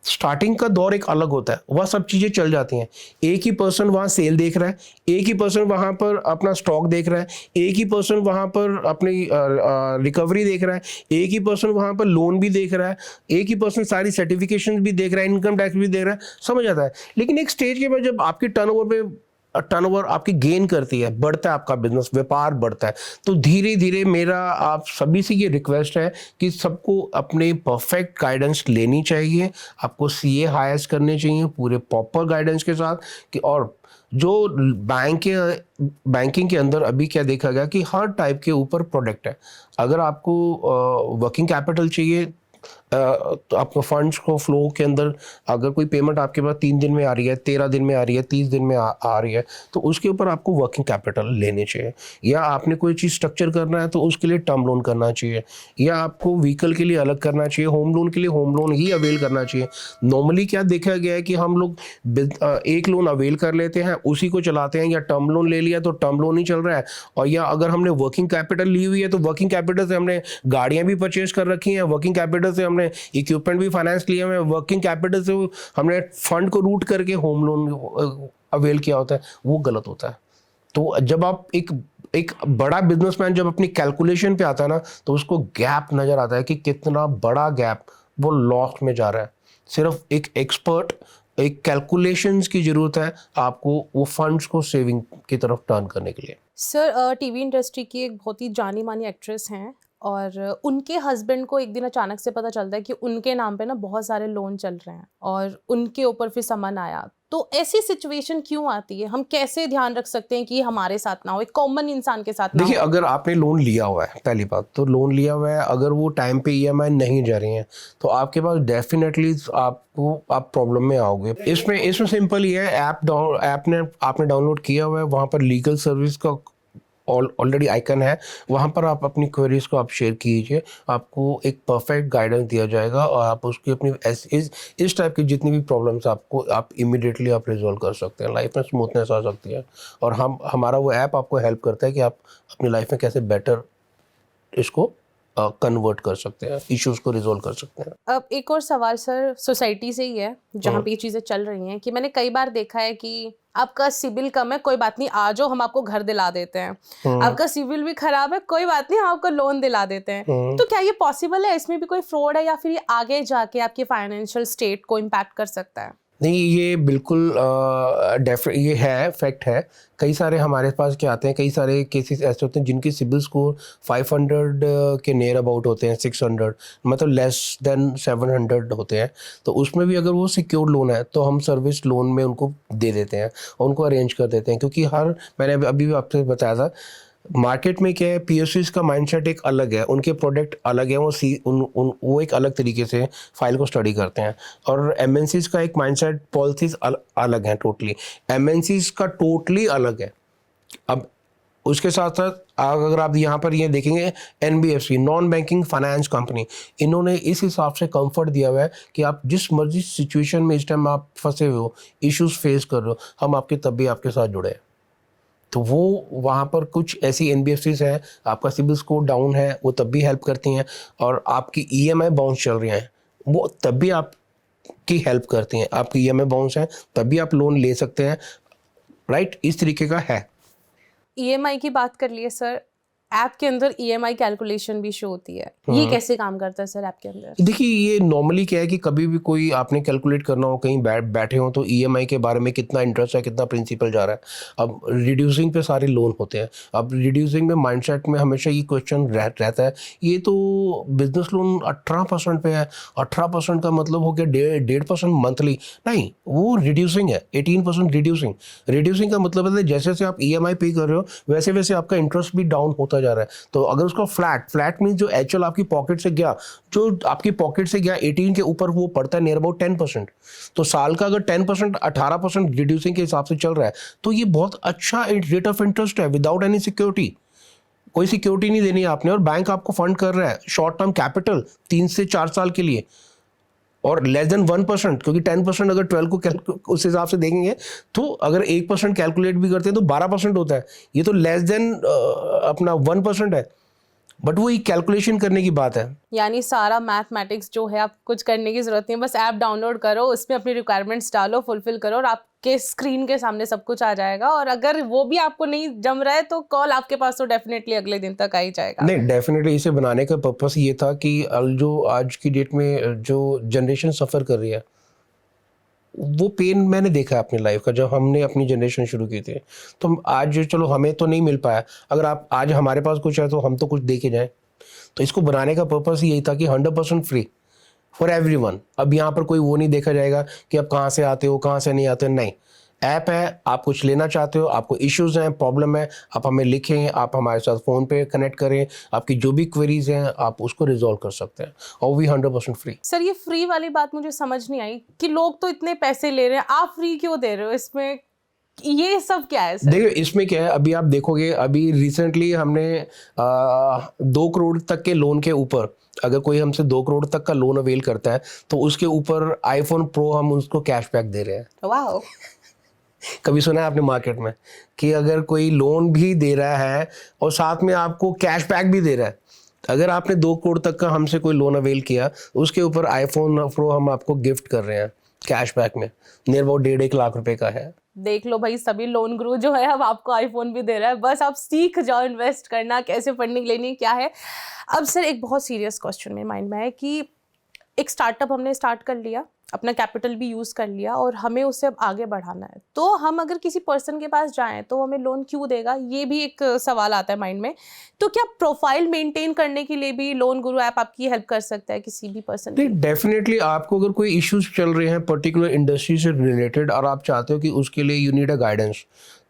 स्टार्टिंग का दौर एक अलग होता है, वह सब चीज़ें चल जाती हैं। एक ही पर्सन वहाँ सेल देख रहा है, एक ही पर्सन वहाँ पर अपना स्टॉक देख रहा है, एक ही पर्सन वहाँ पर अपनी रिकवरी देख रहा है, एक ही पर्सन वहाँ पर लोन भी देख रहा है, एक ही पर्सन सारी सर्टिफिकेशन भी देख रहा है, इनकम टैक्स भी देख रहा है, समझ आता है। लेकिन एक स्टेज के बाद जब आपकी टर्नओवर आपकी गेन करती है, बढ़ता है आपका बिजनेस, व्यापार बढ़ता है, तो धीरे धीरे मेरा आप सभी से ये रिक्वेस्ट है कि सबको अपने परफेक्ट गाइडेंस लेनी चाहिए, आपको सीए हायर्स करने चाहिए पूरे प्रॉपर गाइडेंस के साथ कि, और जो बैंकिंग के अंदर अभी क्या देखा गया कि हर टाइप के ऊपर प्रोडक्ट है। अगर आपको वर्किंग कैपिटल चाहिए, तो आपको फंड्स को फ्लो के अंदर अगर कोई पेमेंट आपके पास 3 दिन में आ रही है, 13 दिन में आ रही है, 30 दिन में आ रही है, तो उसके ऊपर आपको वर्किंग कैपिटल लेने चाहिए। या आपने कोई चीज़ स्ट्रक्चर करना है तो उसके लिए टर्म लोन करना चाहिए, या आपको व्हीकल के लिए अलग करना चाहिए, होम लोन के लिए होम लोन ही अवेल करना चाहिए। नॉर्मली क्या देखा गया है कि हम लोग एक लोन अवेल कर लेते हैं, उसी को चलाते हैं, या टर्म लोन ले लिया तो टर्म लोन ही चल रहा है, और या अगर हमने वर्किंग कैपिटल ली हुई है तो वर्किंग कैपिटल से हमने गाड़ियाँ भी परचेज कर रखी हैं, वर्किंग कैपिटल से हमने इक्विपमेंट भी फाइनेंस लिया है, वर्किंग कैपिटल से हमने फंड को रूट करके होम लोन अवेल किया होता है, वो गलत होता है। तो जब आप एक बड़ा बिजनेसमैन जब अपनी कैलकुलेशन पे आता है ना, तो उसको गैप नजर आता है कि कितना बड़ा गैप वो लॉस में जा रहा है। सिर्फ एक एक्सपर्ट, एक कैलकुलेशंस की जरूरत है आपको वो फंड्स को सेविंग की तरफ टर्न करने के लिए। सर टीवी इंडस्ट्री की एक बहुत ही जानी मानी एक्ट्रेस हैं और उनके हस्बैंड को एक दिन अचानक से पता चलता है कि उनके नाम पे ना बहुत सारे लोन चल रहे हैं और उनके ऊपर फिर समन आया। तो ऐसी सिचुएशन क्यों आती है? हम कैसे ध्यान रख सकते हैं कि हमारे साथ ना हो, एक कॉमन इंसान के साथ ना हो? देखिए, अगर आपने लोन लिया हुआ है, पहली बात तो लोन लिया हुआ है, अगर वो टाइम पे ईएमआई नहीं जा रही है तो आपके पास डेफिनेटली आप प्रॉब्लम में आओगे। इसमें सिंपल ही है, आपने डाउनलोड किया हुआ है, वहाँ पर लीगल सर्विस का ऑलरेडी आइकन है, वहाँ पर आप अपनी क्वेरीज को आप शेयर कीजिए, आपको एक परफेक्ट गाइडेंस दिया जाएगा और आप उसकी अपनी इस टाइप की जितनी भी प्रॉब्लम्स आपको आप इमीडिएटली आप रिजॉल्व कर सकते हैं, लाइफ में स्मूथनेस आ सकती है। और हमारा वो ऐप आपको हेल्प करता है कि आप अपनी लाइफ में कैसे बेटर इसको कन्वर्ट कर सकते हैं, इश्यूज को रिजॉल्व कर सकते हैं। अब एक और सवाल सर सोसाइटी से ही है जहाँ पे ये चीज़ें चल रही हैं कि मैंने कई बार देखा है कि आपका सिविल कम है, कोई बात नहीं, आ जाओ हम आपको घर दिला देते हैं। आपका सिविल भी खराब है, कोई बात नहीं, हम आपको लोन दिला देते हैं। तो क्या ये पॉसिबल है? इसमें भी कोई फ्रॉड है या फिर ये आगे जाके आपकी फाइनेंशियल स्टेट को इम्पैक्ट कर सकता है? नहीं, ये बिल्कुल ये है, फैक्ट है। कई सारे हमारे पास क्या आते हैं, कई सारे केसेस ऐसे होते हैं जिनकी सिबिल स्कोर 500 के नियर अबाउट होते हैं, 600 मतलब लेस देन 700 होते हैं। तो उसमें भी अगर वो सिक्योर्ड लोन है तो हम सर्विस लोन में उनको दे देते हैं और उनको अरेंज कर देते हैं, क्योंकि मैंने अभी भी आपसे बताया था, मार्केट में क्या है, पीएसयूज का माइंडसेट एक अलग है, उनके प्रोडक्ट अलग है, वो एक अलग तरीके से फाइल को स्टडी करते हैं। और एमएनसीज का एक माइंडसेट, पॉलिसीज अलग हैं टोटली, एमएनसीज का टोटली अलग है। अब उसके साथ साथ अगर आप यहाँ पर ये देखेंगे, NBFC, non banking finance company, इन्होंने इस हिसाब से कंफर्ट दिया हुआ है कि आप जिस मर्जी सिचुएशन में इस टाइम आप फंसे हुए हो, इश्यूज फेस कर रहे हो, हम आपके तब भी आपके साथ जुड़े हैं। तो वो वहाँ पर कुछ ऐसी एनबीएफसीज हैं, आपका सिबिल स्कोर डाउन है, वो तब भी हेल्प करती हैं, और आपकी ईएमआई बाउंस चल रही हैं, वो तब भी आपकी हेल्प करती हैं। आपकी ईएमआई बाउंस है तब भी आप लोन ले सकते हैं, राइट, इस तरीके का है। ईएमआई की बात कर लिए सर, ऐप के अंदर ईएमआई कैलकुलेशन भी शो होती है, ये कैसे काम करता है सर ऐप के अंदर? देखिए, ये नॉर्मली क्या है कि कभी भी कोई आपने कैलकुलेट करना हो, कहीं बैठे हो, तो ईएमआई के बारे में कितना इंटरेस्ट है, कितना प्रिंसिपल जा रहा है। अब रिड्यूसिंग पे सारे लोन होते हैं। अब रिड्यूसिंग में माइंडसेट में हमेशा ये क्वेश्चन रहता है, ये तो बिजनेस लोन 18% पे है, 18% का मतलब हो गया 1.5% मंथली। नहीं, वो रिड्यूसिंग है, 18% रिड्यूसिंग। रिड्यूसिंग का मतलब है जैसे जैसे आप ईएमआई पे कर रहे हो, वैसे वैसे आपका इंटरेस्ट भी डाउन होता जा रहा है। तो अगर उसका फ्लैट मीन जो एक्चुअल आपकी पॉकेट से गया, जो आपकी पॉकेट से गया 18 के ऊपर, वो पड़ता है नियर अबाउट 10%। तो साल का अगर 10%, 18% रिड्यूसिंग के हिसाब से चल रहा है, तो ये बहुत अच्छा रेट ऑफ इंटरेस्ट है, विदाउट एनी सिक्योरिटी। कोई सिक्योरिटी नहीं देनी आपने, और बैंक आपको फंड कर रहा है शॉर्ट टर्म कैपिटल 3 से 4 साल के लिए, और लेस देन 1%, क्योंकि 10% अगर 12 को उस हिसाब से देखेंगे, तो अगर 1% कैलकुलेट भी करते हैं तो 12% होता है। ये तो लेस देन अपना 1% है, बट वो एक कैलकुलेशन करने की बात है। यानी सारा मैथमेटिक्स जो है, आप कुछ करने की जरूरत नहीं है, बस ऐप डाउनलोड करो, उसमें अपनी रिक्वायरमेंट्स डालो, फुलफिल करो, और आपके स्क्रीन के सामने सब कुछ आ जाएगा। और अगर वो भी आपको नहीं जम रहा है तो कॉल आपके पास तो डेफिनेटली अगले दिन तक आ ही जाएगा। नहीं, डेफिनेटली इसे बनाने का पर्पस ये था कि जो आज की डेट में जो जनरेशन सफ़र कर रही है, वो पेन मैंने देखा है अपनी लाइफ का। जब हमने अपनी जनरेशन शुरू की थी, तो आज चलो हमें तो नहीं मिल पाया, अगर आप आज हमारे पास कुछ है तो हम तो कुछ दे के जाएं। तो इसको बनाने का पर्पस यही था कि 100% फ्री फॉर एवरीवन। अब यहाँ पर कोई वो नहीं देखा जाएगा कि आप कहाँ से आते हो, कहाँ से नहीं आते हो, नहीं। ऐप है, आप कुछ लेना चाहते हो, आपको इश्यूज हैं, प्रॉब्लम है, आप हमें लिखें, आप हमारे साथ फ़ोन पे कनेक्ट करें, आपकी जो भी क्वेरीज हैं आप उसको रिजॉल्व कर सकते हैं, और भी 100% फ्री। सर, ये फ्री वाली बात मुझे समझ नहीं आई कि लोग तो इतने पैसे ले रहे हैं, आप फ्री क्यों दे रहे हो? इसमें ये सब क्या है सर? देखिए, इसमें क्या है, अभी आप देखोगे, अभी रिसेंटली हमने 2 करोड़ तक के लोन के ऊपर, अगर कोई हमसे 2 करोड़ तक का लोन अवेल करता है, तो उसके ऊपर आईफोन प्रो हम उसको कैशबैक दे रहे हैं। वाह। कभी सुना है आपने मार्केट में कि अगर कोई लोन भी दे रहा है और साथ में आपको कैशबैक भी दे रहा है? अगर आपने 2 करोड़ तक का हमसे कोई लोन अवेल किया, उसके ऊपर आईफोन प्रो हम आपको गिफ्ट कर रहे हैं कैशबैक में, नियर अबाउट 1.5 लाख रुपए का है। देख लो भाई, सभी लोन गुरु जो है अब आपको आईफोन भी दे रहा है। बस आप सीख जाओ इन्वेस्ट करना, कैसे फंडिंग लेनी, क्या है। अब सर, एक बहुत सीरियस क्वेश्चन मेरे माइंड में है कि एक स्टार्टअप हमने स्टार्ट कर लिया, अपना कैपिटल भी यूज़ कर लिया, और हमें उसे अब आगे बढ़ाना है, तो हम अगर किसी पर्सन के पास जाएं तो हमें लोन क्यों देगा? ये भी एक सवाल आता है माइंड में। तो क्या प्रोफाइल मेंटेन करने के लिए भी लोन गुरु ऐप आपकी हेल्प कर सकता है किसी भी पर्सन की? डेफिनेटली, आपको अगर कोई इश्यूज चल रहे हैं पर्टिकुलर इंडस्ट्री से रिलेटेड, और आप चाहते हो कि उसके लिए यू नीड अ गाइडेंस,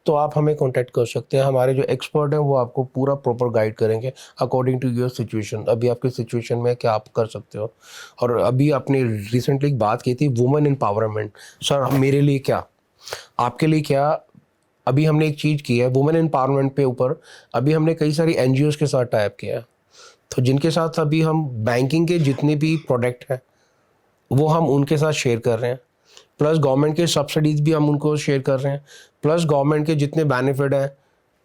तो आप हमें कांटेक्ट कर सकते हैं। हमारे जो एक्सपर्ट हैं वो आपको पूरा प्रॉपर गाइड करेंगे अकॉर्डिंग टू योर सिचुएशन। अभी आपकी सिचुएशन में क्या आप कर सकते हो। और अभी आपने रिसेंटली एक बात की थी, वुमेन एम्पावरमेंट। सर, मेरे लिए क्या, आपके लिए क्या, अभी हमने एक चीज़ की है वुमेन एम्पावरमेंट पे ऊपर। अभी हमने कई सारी एनजीओज़ के साथ टाइप किया है, तो जिनके साथ अभी हम बैंकिंग के जितने भी प्रोडक्ट हैं वो हम उनके साथ शेयर कर रहे हैं, प्लस गवर्नमेंट के सब्सिडीज़ भी हम उनको शेयर कर रहे हैं, प्लस गवर्नमेंट के जितने बेनिफिट हैं,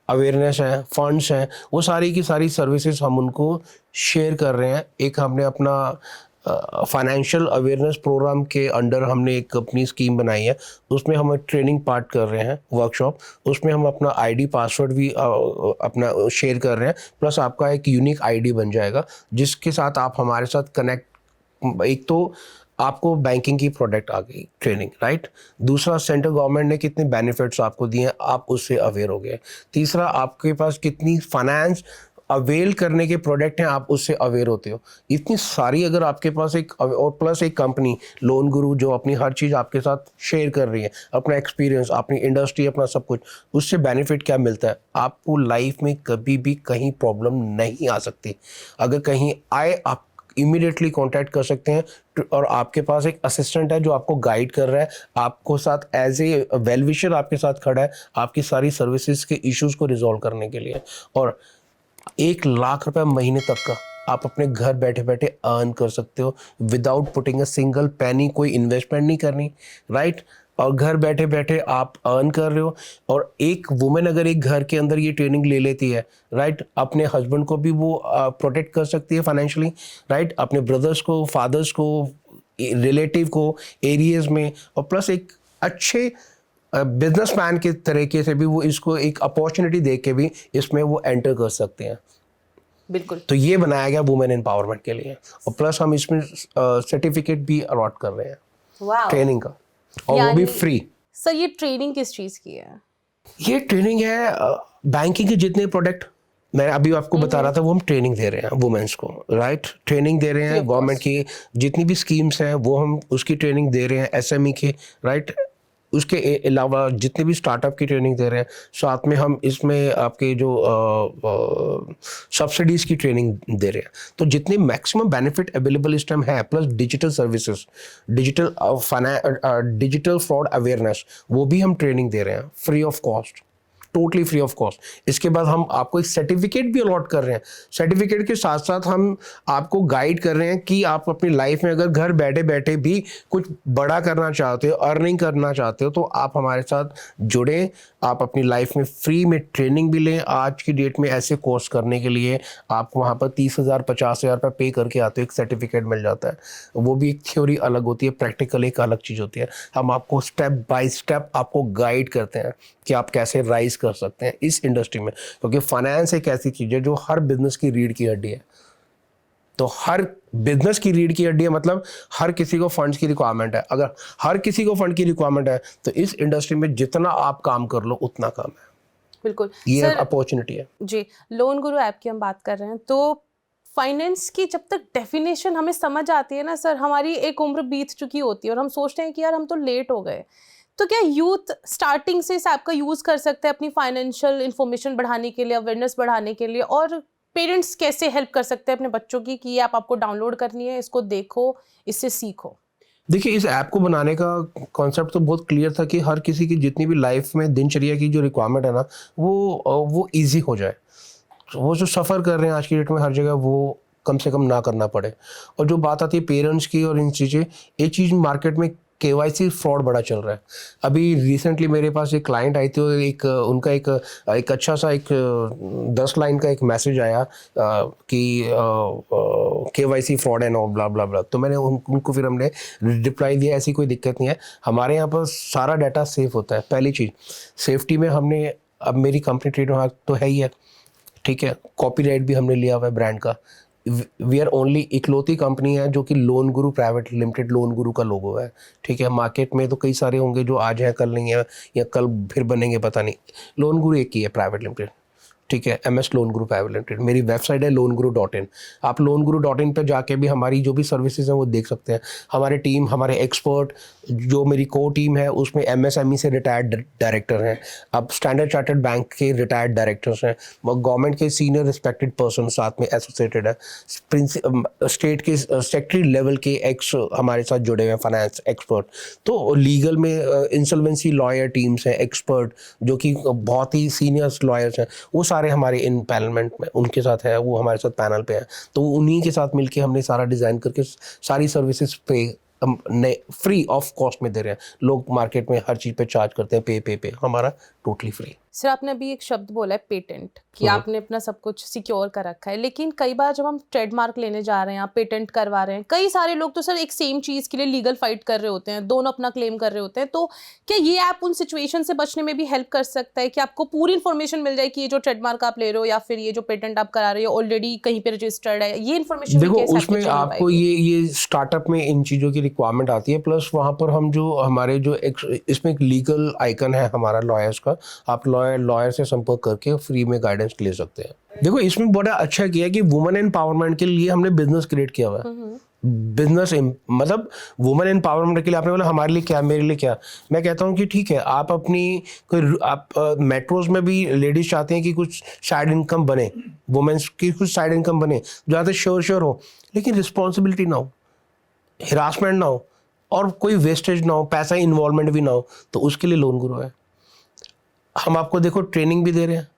अवेयरनेस है, फंड्स हैं, वो सारी की सारी सर्विसेज हम उनको शेयर कर रहे हैं। एक हमने अपना फाइनेंशियल अवेयरनेस प्रोग्राम के अंडर हमने एक अपनी स्कीम बनाई है, उसमें हम ट्रेनिंग पार्ट कर रहे हैं, वर्कशॉप, उसमें हम अपना आईडी पासवर्ड भी अपना शेयर कर रहे हैं, प्लस आपका एक यूनिक आईडी बन जाएगा जिसके साथ आप हमारे साथ कनेक्ट, एक तो आपको बैंकिंग की प्रोडक्ट आ गई ट्रेनिंग, राइट। दूसरा, सेंट्रल गवर्नमेंट ने कितने बेनिफिट्स आपको दिए हैं, आप उससे अवेयर हो गए। तीसरा, आपके पास कितनी फाइनेंस अवेल करने के प्रोडक्ट हैं, आप उससे अवेयर होते हो। इतनी सारी अगर आपके पास एक, और प्लस एक कंपनी लोन गुरु जो अपनी हर चीज़ आपके साथ शेयर कर रही है, अपना एक्सपीरियंस, अपनी इंडस्ट्री, अपना सब कुछ, उससे बेनिफिट क्या मिलता है, आपको लाइफ में कभी भी कहीं प्रॉब्लम नहीं आ सकती। अगर कहीं आए, आप इमीडिएटली कांटेक्ट कर सकते हैं, और आपके पास एक असिस्टेंट है जो आपको गाइड कर रहा है, आपको साथ एज ए वेल विशर आपके साथ खड़ा है, आपकी सारी सर्विसेज के इश्यूज को रिजॉल्व करने के लिए। और 1 लाख रुपए महीने तक का आप अपने घर बैठे बैठे अर्न कर सकते हो विदाउट पुटिंग अ सिंगल पैनी, कोई इन्वेस्टमेंट नहीं करनी, राइट। और घर बैठे बैठे आप अर्न कर रहे हो। और एक वुमेन अगर एक घर के अंदर ये ट्रेनिंग ले लेती है, राइट, अपने हस्बैंड को भी वो प्रोटेक्ट कर सकती है फाइनेंशियली, राइट, अपने ब्रदर्स को, फादर्स को, रिलेटिव को एरियाज में, और प्लस एक अच्छे बिजनेसमैन के तरीके से भी वो इसको एक अपॉर्चुनिटी देख के भी इसमें वो एंटर कर सकते हैं। बिल्कुल। तो ये बनाया गया वुमेन एम्पावरमेंट के लिए, और प्लस हम इसमें सर्टिफिकेट भी अलॉट कर रहे हैं वाह। ट्रेनिंग का, और वो भी फ्री। सर ये ट्रेनिंग किस चीज़ की है? ये ट्रेनिंग है बैंकिंग के जितने प्रोडक्ट मैं अभी आपको बता रहा था, वो हम ट्रेनिंग दे रहे हैं वुमेन्स को, राइट। ट्रेनिंग दे रहे हैं गवर्नमेंट की जितनी भी स्कीम्स हैं वो हम उसकी ट्रेनिंग दे रहे हैं, एसएमई के, राइट। उसके अलावा जितने भी स्टार्टअप की ट्रेनिंग दे रहे हैं, साथ में हम इसमें आपके जो सब्सिडीज़ की ट्रेनिंग दे रहे हैं। तो जितने मैक्सिमम बेनिफिट अवेलेबल इस टाइम है, plus digital services, digital fraud awareness, वो भी हम ट्रेनिंग दे रहे हैं free of cost, totally free of cost. इसके बाद हम आपको एक सर्टिफिकेट भी अलॉट कर रहे हैं। सर्टिफिकेट के साथ साथ हम आपको गाइड कर रहे हैं कि आप अपनी लाइफ में अगर घर बैठे बैठे भी कुछ बड़ा करना चाहते हो, अर्निंग करना चाहते हो, तो आप हमारे साथ जुड़ें। आप अपनी लाइफ में फ्री में ट्रेनिंग भी लें। आज की डेट में ऐसे कोर्स करने के लिए आप वहाँ पर 30,000 50,000 रुपये पे करके आते हो, एक सर्टिफिकेट मिल जाता है। वो भी एक थ्योरी अलग होती है, प्रैक्टिकल एक अलग चीज़ होती है। हम आपको स्टेप बाय स्टेप आपको गाइड करते हैं कि आप कैसे राइज कर सकते हैं इस इंडस्ट्री में, क्योंकि फाइनेंस एक ऐसी चीज़ है जो हर बिजनेस की रीढ़ की हड्डी है। तो हर बिजनेस की रीढ़ की हड्डी है, मतलब हर किसी को फंड्स की रिक्वायरमेंट है। अगर हर किसी को फंड की रिक्वायरमेंट है तो इस इंडस्ट्री में जितना आप काम कर लो उतना कम है। बिल्कुल, ये अपॉर्चुनिटी है जी। लोन गुरु ऐप की हम बात कर रहे हैं, तो फाइनेंस की जब तक डेफिनेशन हमें समझ आती है ना सर, हमारी एक उम्र बीत चुकी होती है और हम सोचते हैं कि यार हम तो लेट हो गए। तो क्या यूथ स्टार्टिंग से इस ऐप का यूज़ कर सकते हैं अपनी फाइनेंशियल इंफॉर्मेशन बढ़ाने के लिए, अवेयरनेस बढ़ाने के लिए? और पेरेंट्स कैसे हेल्प कर सकते हैं अपने बच्चों की कि ये ऐप आपको डाउनलोड करनी है, इसको देखो, इससे सीखो? देखिए, इस ऐप को बनाने का कॉन्सेप्ट तो बहुत क्लियर था कि हर किसी की जितनी भी लाइफ में दिनचर्या की जो रिक्वायरमेंट है ना, वो इजी हो जाए। वो जो सफ़र कर रहे हैं आज की डेट में हर जगह, वो कम से कम ना करना पड़े। और जो बात आती है पेरेंट्स की और इन चीज़ें, एक चीज़ मार्केट में केवाईसी फ्रॉड बड़ा चल रहा है। अभी रिसेंटली मेरे पास एक क्लाइंट आई थी, एक उनका एक अच्छा सा एक 10 लाइन का एक मैसेज आया कि केवाईसी फ्रॉड है नो ब्ला ब्ला ब्ला। तो मैंने उनको फिर हमने रिप्लाई दिया, ऐसी कोई दिक्कत नहीं है, हमारे यहाँ पर सारा डाटा सेफ होता है। पहली चीज़ सेफ्टी में हमने, अब मेरी कंपनी ट्रेडमार्क तो है ही है, ठीक है, कॉपीराइट भी हमने लिया हुआ है ब्रांड का। वी आर ओनली इकलौती कंपनी है जो कि लोन गुरु प्राइवेट लिमिटेड लोन गुरु का लोगो है, ठीक है। मार्केट में तो कई सारे होंगे जो आज हैं कल नहीं है, या कल फिर बनेंगे पता नहीं। लोन गुरु एक ही है प्राइवेट लिमिटेड, ठीक है, MS लोन गुरु प्राइवेट लिमिटेड। मेरी वेबसाइट है longuru.in। आप longuru.in पे जाके भी हमारी जो भी सर्विसेज हैं वो देख सकते हैं। हमारे टीम, हमारे एक्सपर्ट, जो मेरी को टीम है उसमें MSME से रिटायर्ड डायरेक्टर हैं, अब स्टैंडर्ड चार्टर्ड बैंक के रिटायर्ड डायरेक्टर्स हैं, गवर्नमेंट के सीनियर रिस्पेक्टेड पर्सन साथ में एसोसिएटेड है, स्टेट के सेक्रेटरी लेवल के एक्स हमारे साथ जुड़े हुए हैं फाइनेंस एक्सपर्ट। तो लीगल में इंसॉल्वेंसी लॉयर टीम्स हैं एक्सपर्ट जो कि बहुत ही सीनियर लॉयर्स हैं, वो सारे हमारे इन पैनलमेंट में उनके साथ है, वो हमारे साथ पैनल पे है। तो उन्हीं के साथ मिलके हमने सारा डिज़ाइन करके सारी सर्विसेज पे नए फ्री ऑफ कॉस्ट में दे रहे हैं। लोग मार्केट में हर चीज़ पे चार्ज करते हैं, पे हमारा टोटली फ्री। सर आपने अभी एक शब्द बोला है पेटेंट कि आपने अपना सब कुछ सिक्योर कर रखा है, लेकिन कई बार जब हम ट्रेडमार्क लेने जा रहे हैं, आप पेटेंट करवा रहे हैं, कई सारे लोग तो सर एक सेम चीज के लिए लीगल फाइट कर रहे होते हैं, दोनों अपना क्लेम कर रहे होते हैं। तो क्या ये ऐप उन सिचुएशन से बचने में भी हेल्प कर सकता है कि आपको पूरी इन्फॉर्मेशन मिल जाए कि ये जो ट्रेडमार्क आप ले रहे हो या फिर ये जो पेटेंट आप करा रहे हो ऑलरेडी कहीं पे रजिस्टर्ड है, ये इन्फॉर्मेशन देखो उसमें आपको ये स्टार्टअप में इन चीज़ों की रिक्वायरमेंट आती है, प्लस वहाँ पर हम जो हमारे जो इसमें एक लीगल आइकन है हमारा लॉयर्स का, आप लॉयर से संपर्क करके फ्री में गाइडेंस ले सकते हैं। देखो इसमें बड़ा अच्छा किया कि वुमेन एम्पावरमेंट के लिए हमने बिजनेस क्रिएट किया हुआ है। बिजनेस मतलब वुमेन एम्पावरमेंट के लिए आपने बोला हमारे लिए क्या, मेरे लिए क्या। मैं कहता हूँ कि ठीक है, आप अपनी कोई आप मेट्रोज में भी लेडीज चाहते हैं कि कुछ साइड इनकम बने, वुमेन्स की कुछ साइड इनकम बने, ज़्यादा श्योर हो, लेकिन रिस्पॉन्सिबिलिटी ना हो, हिरासमेंट ना हो और कोई वेस्टेज ना हो, पैसा इन्वॉल्वमेंट भी ना हो, तो उसके लिए लोन गुरु है। हम आपको देखो ट्रेनिंग भी दे रहे हैं,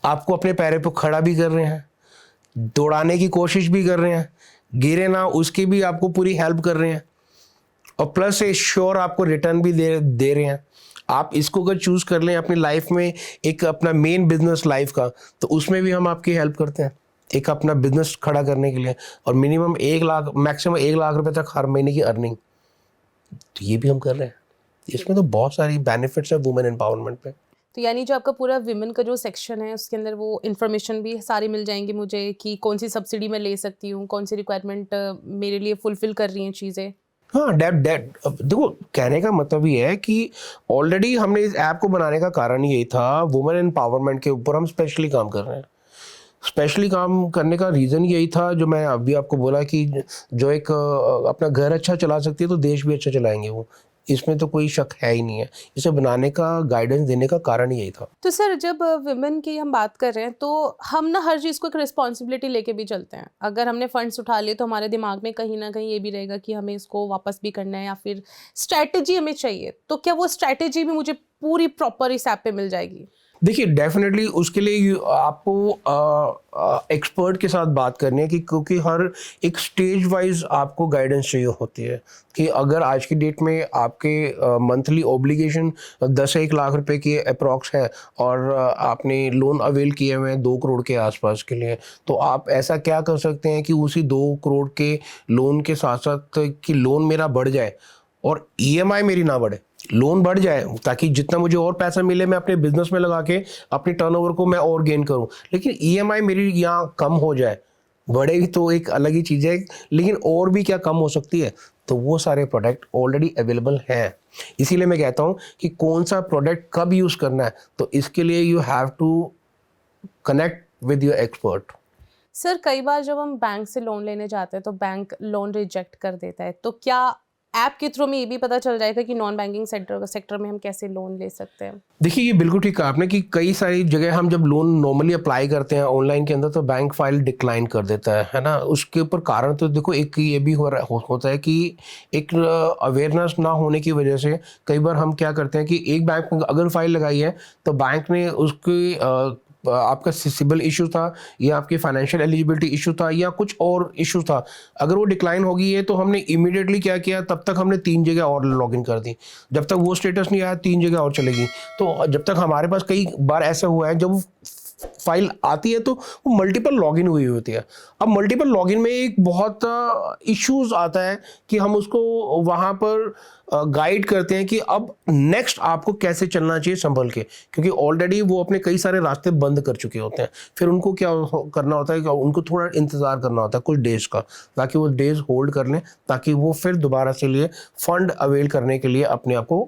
आपको अपने पैरों पर खड़ा भी कर रहे हैं, दौड़ाने की कोशिश भी कर रहे हैं, गिरे ना उसकी भी आपको पूरी हेल्प कर रहे हैं, और प्लस ए श्योर आपको रिटर्न भी दे रहे हैं। आप इसको अगर चूज़ कर लें अपनी लाइफ में एक अपना मेन बिजनेस लाइफ का, तो उसमें भी हम आपकी हेल्प करते हैं एक अपना बिजनेस खड़ा करने के लिए, और मिनिमम 1 लाख मैक्सिमम 1 लाख रुपए तक हर महीने की अर्निंग, तो ये भी हम कर रहे हैं। इसमें तो बहुत सारी बेनिफिट्स है वुमेन एम्पावरमेंट पे। तो यानी जो आपका पूरा विमेन का जो सेक्शन है उसके अंदर वो इन्फॉर्मेशन भी सारी मिल जाएंगी मुझे कि कौन सी सब्सिडी मैं ले सकती हूँ, कौन सी रिक्वायरमेंट मेरे लिए फुलफिल कर रही हैं चीज़ें। हाँ डेट देखो कहने का मतलब ये है कि ऑलरेडी हमने इस ऐप को बनाने का कारण यही था, वुमेन एम्पावरमेंट के ऊपर हम स्पेशली काम कर रहे हैं। स्पेशली काम करने का रीज़न यही था, जो मैं अभी आपको बोला कि जो एक अपना घर अच्छा चला सकती है तो देश भी अच्छा चलाएंगे वो, इसमें तो कोई शक है ही नहीं है। इसे बनाने का गाइडेंस देने का कारण यही था। तो सर जब विमेन की हम बात कर रहे हैं तो हम ना हर चीज़ को एक रिस्पॉन्सिबिलिटी लेके भी चलते हैं। अगर हमने फंड्स उठा लिए तो हमारे दिमाग में कहीं ना कहीं ये भी रहेगा कि हमें इसको वापस भी करना है या फिर स्ट्रैटेजी हमें चाहिए। तो क्या वो स्ट्रैटेजी भी मुझे पूरी प्रॉपर इस ऐप पे मिल जाएगी? देखिए डेफिनेटली उसके लिए आपको एक्सपर्ट के साथ बात करनी है कि क्योंकि हर एक स्टेज वाइज आपको गाइडेंस चाहिए होती है कि अगर आज की डेट में आपके मंथली ऑब्लिगेशन 10-1 लाख रुपए की अप्रॉक्स है और आपने लोन अवेल किए हुए हैं 2 करोड़ के आसपास के लिए, तो आप ऐसा क्या कर सकते हैं कि उसी 2 करोड़ के लोन के साथ साथ कि लोन मेरा बढ़ जाए और ईएमआई मेरी ना बढ़े, लोन बढ़ जाए ताकि जितना मुझे और पैसा मिले मैं अपने बिजनेस में लगा के अपनी टर्नओवर को मैं और गेन करूं, लेकिन ईएमआई मेरी यहाँ कम हो जाए, बढ़ेगी तो एक अलग ही चीज़ है, लेकिन और भी क्या कम हो सकती है, तो वो सारे प्रोडक्ट ऑलरेडी अवेलेबल हैं। इसीलिए मैं कहता हूँ कि कौन सा प्रोडक्ट कब यूज़ करना है, तो इसके लिए you have to connect with your expert. Sir कई बार जब हम बैंक से लोन लेने जाते हैं तो बैंक लोन रिजेक्ट कर देता है, तो क्या ऐप के थ्रू में ये भी पता चल जाएगा कि नॉन बैंकिंग सेक्टर में हम कैसे लोन ले सकते हैं? देखिए ये बिल्कुल ठीक कहा आपने कि कई सारी जगह हम जब लोन नॉर्मली अप्लाई करते हैं ऑनलाइन के अंदर तो बैंक फाइल डिक्लाइन कर देता है ना। उसके ऊपर कारण तो देखो एक ये भी होता है कि एक अवेयरनेस ना होने की वजह से कई बार हम क्या करते हैं कि एक बैंक में अगर फाइल लगाई है तो बैंक ने उसकी आपका सिबिल इशू था या आपकी फाइनेंशियल एलिजिबिलिटी इशू था या कुछ और इशू था, अगर वो डिक्लाइन हो गई है तो हमने इमीडिएटली क्या किया, तब तक हमने 3 जगह और लॉगिन कर दी, जब तक वो स्टेटस नहीं आया 3 जगह और चलेगी। तो जब तक हमारे पास कई बार ऐसा हुआ है जब फाइल आती है तो वो मल्टीपल लॉगिन हुई होती है। अब मल्टीपल लॉगिन में एक बहुत इश्यूज आता है कि हम उसको वहाँ पर गाइड करते हैं कि अब नेक्स्ट आपको कैसे चलना चाहिए संभल के, क्योंकि ऑलरेडी वो अपने कई सारे रास्ते बंद कर चुके होते हैं। फिर उनको क्या करना होता है कि उनको थोड़ा इंतज़ार करना होता है कुछ डेज का, ताकि वो डेज होल्ड कर लें, ताकि वो फिर दोबारा से लिए फंड अवेल करने के लिए अपने आप को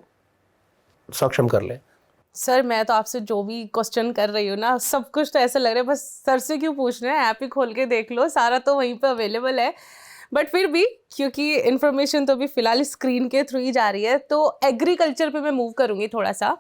सक्षम कर लें। सर मैं तो आपसे जो भी क्वेश्चन कर रही हूँ ना, सब कुछ तो ऐसा लग रहा है बस सर से क्यों पूछ रहे हैं, ऐप ही खोल के देख लो, सारा तो वहीं पे अवेलेबल है। बट फिर भी क्योंकि इन्फॉर्मेशन तो अभी फिलहाल स्क्रीन के थ्रू ही जा रही है, तो एग्रीकल्चर पे मैं मूव करूंगी थोड़ा सा।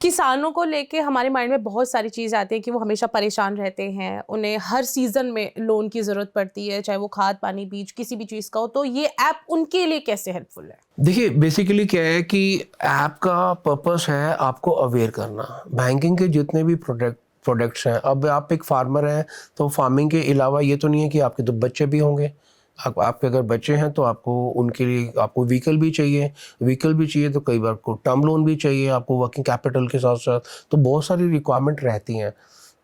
किसानों को लेके हमारे माइंड में बहुत सारी चीज़ आती है कि वो हमेशा परेशान रहते हैं, उन्हें हर सीजन में लोन की ज़रूरत पड़ती है, चाहे वो खाद पानी बीज किसी भी चीज़ का हो। तो ये ऐप उनके लिए कैसे हेल्पफुल है? देखिए बेसिकली क्या है कि ऐप का पर्पस है आपको अवेयर करना। बैंकिंग के जितने भी प्रोडक्ट्स हैं, अब आप एक फार्मर हैं तो फार्मिंग के अलावा ये तो नहीं है कि आपके तो बच्चे भी होंगे, आपके अगर बच्चे हैं तो आपको उनके लिए आपको व्हीकल भी चाहिए तो कई बार को टर्म लोन भी चाहिए आपको वर्किंग कैपिटल के साथ साथ, तो बहुत सारी रिक्वायरमेंट रहती हैं।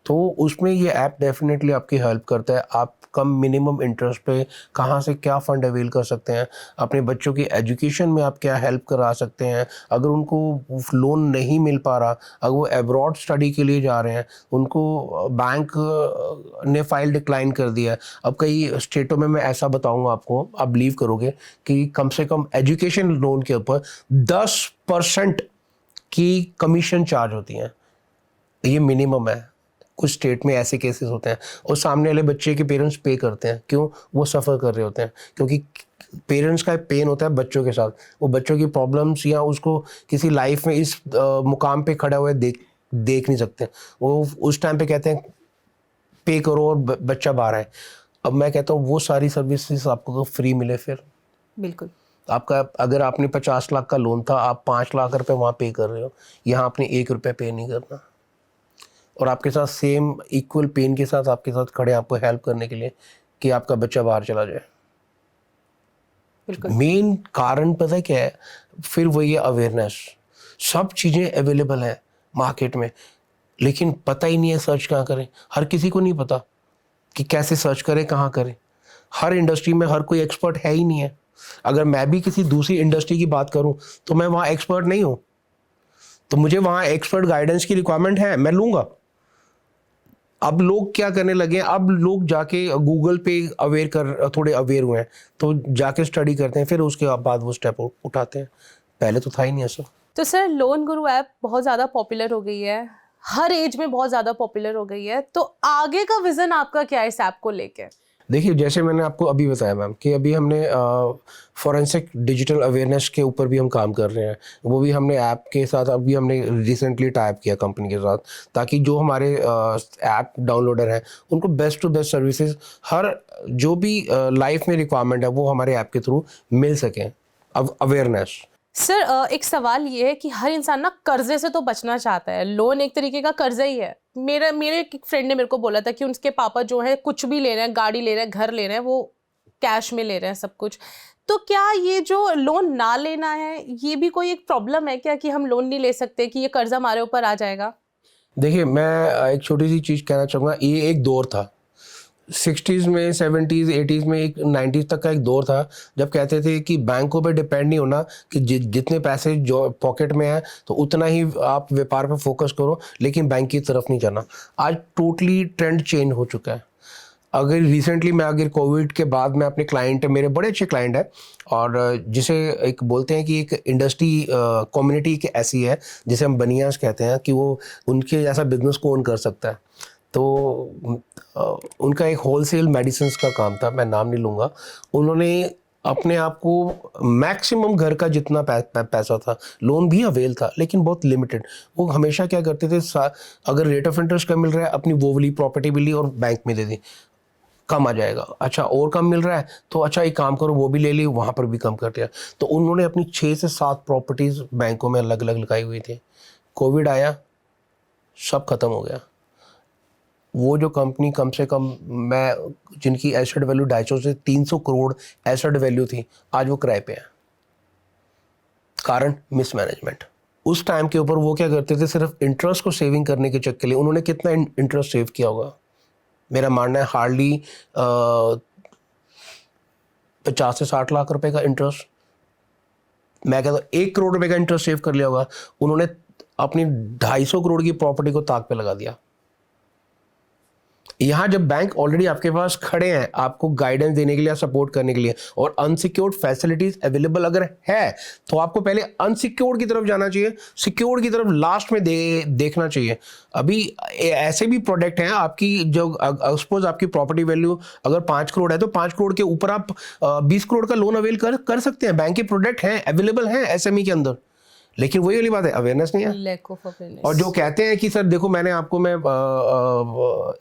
तो उसमें ये ऐप डेफिनेटली आपकी हेल्प करता है। आप कम मिनिमम इंटरेस्ट पे कहाँ से क्या फ़ंड अवेल कर सकते हैं, अपने बच्चों की एजुकेशन में आप क्या हेल्प करा सकते हैं। अगर उनको लोन नहीं मिल पा रहा, अगर वो अब्रॉड स्टडी के लिए जा रहे हैं, उनको बैंक ने फ़ाइल डिक्लाइन कर दिया है। अब कई स्टेटों में मैं ऐसा बताऊंगा आपको, आप बिलीव करोगे कि कम से कम एजुकेशन लोन के ऊपर 10% की कमीशन चार्ज होती हैं। ये मिनिमम है। कुछ स्टेट में ऐसे केसेस होते हैं और सामने वाले बच्चे के पेरेंट्स पे करते हैं। क्यों? वो सफ़र कर रहे होते हैं, क्योंकि पेरेंट्स का पेन होता है बच्चों के साथ। वो बच्चों की प्रॉब्लम्स या उसको किसी लाइफ में इस मुकाम पे खड़ा हुआ देख नहीं सकते। वो उस टाइम पे कहते हैं पे करो और बच्चा बाहर है। अब मैं कहता हूँ वो सारी सर्विसेज आपको फ्री मिले फिर। बिल्कुल। आपका अगर आपने 50 लाख का लोन था, आप 5 लाख रुपए वहाँ पे कर रहे हो, यहाँ आपने 1 रुपया पे नहीं करना। और आपके साथ सेम इक्वल पेन के साथ आपके साथ खड़े आपको हेल्प करने के लिए कि आपका बच्चा बाहर चला जाए। बिल्कुल। मेन कारण पता है क्या है? फिर वही है अवेयरनेस। सब चीज़ें अवेलेबल हैं मार्केट में, लेकिन पता ही नहीं है सर्च कहाँ करें। हर किसी को नहीं पता कि कैसे सर्च करें, कहाँ करें। हर इंडस्ट्री में हर कोई एक्सपर्ट है ही नहीं है। अगर मैं भी किसी दूसरी इंडस्ट्री की बात करूं तो मैं वहाँ एक्सपर्ट नहीं हूँ, तो मुझे वहाँ एक्सपर्ट गाइडेंस की रिक्वायरमेंट है, मैं लूँगा। अब लोग क्या करने लगे हैं, अब लोग जाके गूगल पे थोड़े अवेयर हुए हैं, तो जाके स्टडी करते हैं, फिर उसके बाद वो स्टेप उठाते हैं। पहले तो था ही नहीं ऐसा। तो सर, लोन गुरु ऐप बहुत ज़्यादा पॉपुलर हो गई है, हर एज में बहुत ज़्यादा पॉपुलर हो गई है, तो आगे का विजन आपका क्या है इस ऐप को लेके? देखिए, जैसे मैंने आपको अभी बताया मैम कि अभी हमने फॉरेंसिक डिजिटल अवेयरनेस के ऊपर भी हम काम कर रहे हैं। वो भी हमने ऐप के साथ अभी हमने रिसेंटली टाइप किया कंपनी के साथ, ताकि जो हमारे ऐप डाउनलोडर हैं उनको बेस्ट टू बेस्ट सर्विसेज हर जो भी लाइफ में रिक्वायरमेंट है वो हमारे ऐप के थ्रू मिल सकें। अब अवेयरनेस। सर, एक सवाल ये है कि हर इंसान ना कर्जे से तो बचना चाहता है, लोन एक तरीके का कर्जा ही है। मेरे एक फ्रेंड ने मेरे को बोला था कि उनके पापा जो है कुछ भी ले रहे हैं, गाड़ी ले रहे हैं, घर ले रहे हैं, वो कैश में ले रहे हैं सब कुछ। तो क्या ये जो लोन ना लेना है, ये भी कोई एक प्रॉब्लम है क्या, कि हम लोन नहीं ले सकते, कि ये कर्जा हमारे ऊपर आ जाएगा? देखिए, मैं एक छोटी सी चीज़ कहना चाहूँगा। ये एक दौर था 60s में, 70s 80s में, एक 90s तक का एक दौर था जब कहते थे कि बैंकों पे डिपेंड नहीं होना, कि जितने पैसे जो पॉकेट में है तो उतना ही आप व्यापार पे फोकस करो, लेकिन बैंक की तरफ नहीं जाना। आज टोटली ट्रेंड चेंज हो चुका है। अगर रिसेंटली मैं अगर कोविड के बाद में अपने क्लाइंट, मेरे बड़े अच्छे क्लाइंट है, और जिसे एक बोलते हैं कि एक इंडस्ट्री कम्युनिटी एक ऐसी है जिसे हम बनियास कहते हैं, कि वो उनके जैसा बिजनेस को ओन कर सकता है। तो उनका एक होलसेल मेडिसिन का काम था, मैं नाम नहीं लूँगा। उन्होंने अपने आप को मैक्सिमम घर का जितना पैसा था, लोन भी अवेल था लेकिन बहुत लिमिटेड। वो हमेशा क्या करते थे, अगर रेट ऑफ इंटरेस्ट कम मिल रहा है, अपनी वो वाली प्रॉपर्टी भी ली और बैंक में दे दी, कम आ जाएगा। अच्छा, और कम मिल रहा है तो अच्छा एक काम करो, वो भी ले ली, वहाँ पर भी कम कर दिया। तो उन्होंने अपनी 6 से 7 प्रॉपर्टीज़ बैंकों में अलग अलग लगाई हुई थी। कोविड आया, सब खत्म हो गया। वो जो कंपनी कम से कम जिनकी एसेट वैल्यू 250 से 300 करोड़ एसेट वैल्यू थी, आज वो किराए पे है। कारण मिसमैनेजमेंट। उस टाइम के ऊपर वो क्या करते थे, सिर्फ इंटरेस्ट को सेविंग करने के चक्कर लिए उन्होंने कितना इंटरेस्ट सेव किया होगा? मेरा मानना है हार्डली 50 से 60 लाख रुपए का इंटरेस्ट। मैं कहता हूँ 1 करोड़ रुपए का इंटरेस्ट सेव कर लिया होगा उन्होंने। अपनी 250 करोड़ की प्रॉपर्टी को ताक पे लगा दिया। यहाँ जब बैंक ऑलरेडी आपके पास खड़े हैं आपको गाइडेंस देने के लिए, सपोर्ट करने के लिए, और अनसिक्योर्ड फैसिलिटीज अवेलेबल अगर है, तो आपको पहले अनसिक्योर्ड की तरफ जाना चाहिए, सिक्योर्ड की तरफ लास्ट में देखना चाहिए। अभी ऐसे भी प्रोडक्ट हैं आपकी, जो सपोज आपकी प्रॉपर्टी वैल्यू अगर 5 करोड़ है तो 5 करोड़ के ऊपर आप 20 करोड़ का लोन अवेल कर सकते हैं। बैंक के प्रोडक्ट हैं, अवेलेबल हैं एसएमई के अंदर। लेकिन वही वाली बात है, अवेयरनेस नहीं है, लैक ऑफ अवेयरनेस। और जो कहते हैं कि सर देखो मैं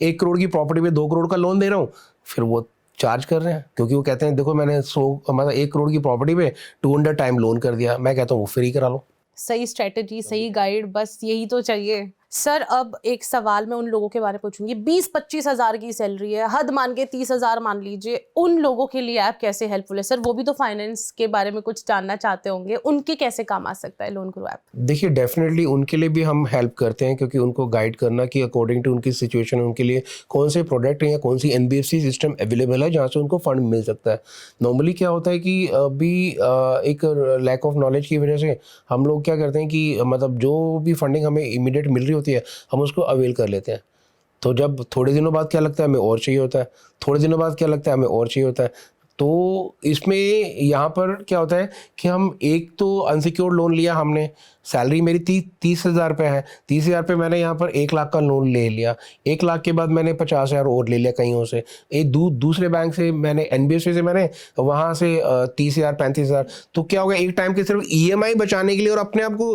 1 करोड़ की प्रॉपर्टी पे 2 करोड़ का लोन दे रहा हूँ, फिर वो चार्ज कर रहे हैं, क्योंकि वो कहते हैं देखो मैंने 1 करोड़ की प्रॉपर्टी पे 200 टाइम लोन कर दिया। मैं कहता हूँ वो फ्री करा लो। सही स्ट्रेटेजी, सही गाइड, बस यही तो चाहिए। सर अब एक सवाल मैं उन लोगों के बारे में पूछूंगी, 20-25 हज़ार की सैलरी है, हद मान के 30 हज़ार मान लीजिए, उन लोगों के लिए ऐप कैसे हेल्पफुल है सर? वो भी तो फाइनेंस के बारे में कुछ जानना चाहते होंगे, उनके कैसे काम आ सकता है लोन गुरु ऐप? देखिए डेफिनेटली उनके लिए भी हम हेल्प करते हैं, क्योंकि उनको गाइड करना कि अकॉर्डिंग टू उनकी सिचुएशन उनके लिए कौन से प्रोडक्ट हैं या कौन सी एनबीएफसी सिस्टम अवेलेबल है जहाँ से उनको फंड मिल सकता है। नॉर्मली क्या होता है कि अभी एक लैक ऑफ नॉलेज की वजह से हम लोग क्या करते हैं कि मतलब जो भी फंडिंग हमें इमीडिएट मिल रही होती है हम उसको अवेल कर लेते हैं। तो जब थोड़े दिनों बाद क्या लगता है हमें और चाहिए होता है, थोड़े दिनों बाद क्या लगता है हमें और चाहिए होता है। तो इसमें यहाँ पर क्या होता है कि हम एक तो अनसिक्योर्ड लोन लिया हमने, सैलरी मेरी 30,000 रुपये है, 30,000 रुपये मैंने यहाँ पर 1 लाख का लोन ले लिया, 1 लाख के बाद मैंने 50,000 और ले लिया कहीं से, एक दूसरे बैंक से मैंने एनबीएफसी से मैंने वहाँ से 30,000 35,000। तो क्या होगा, एक टाइम के सिर्फ ईएमआई बचाने के लिए और अपने आप को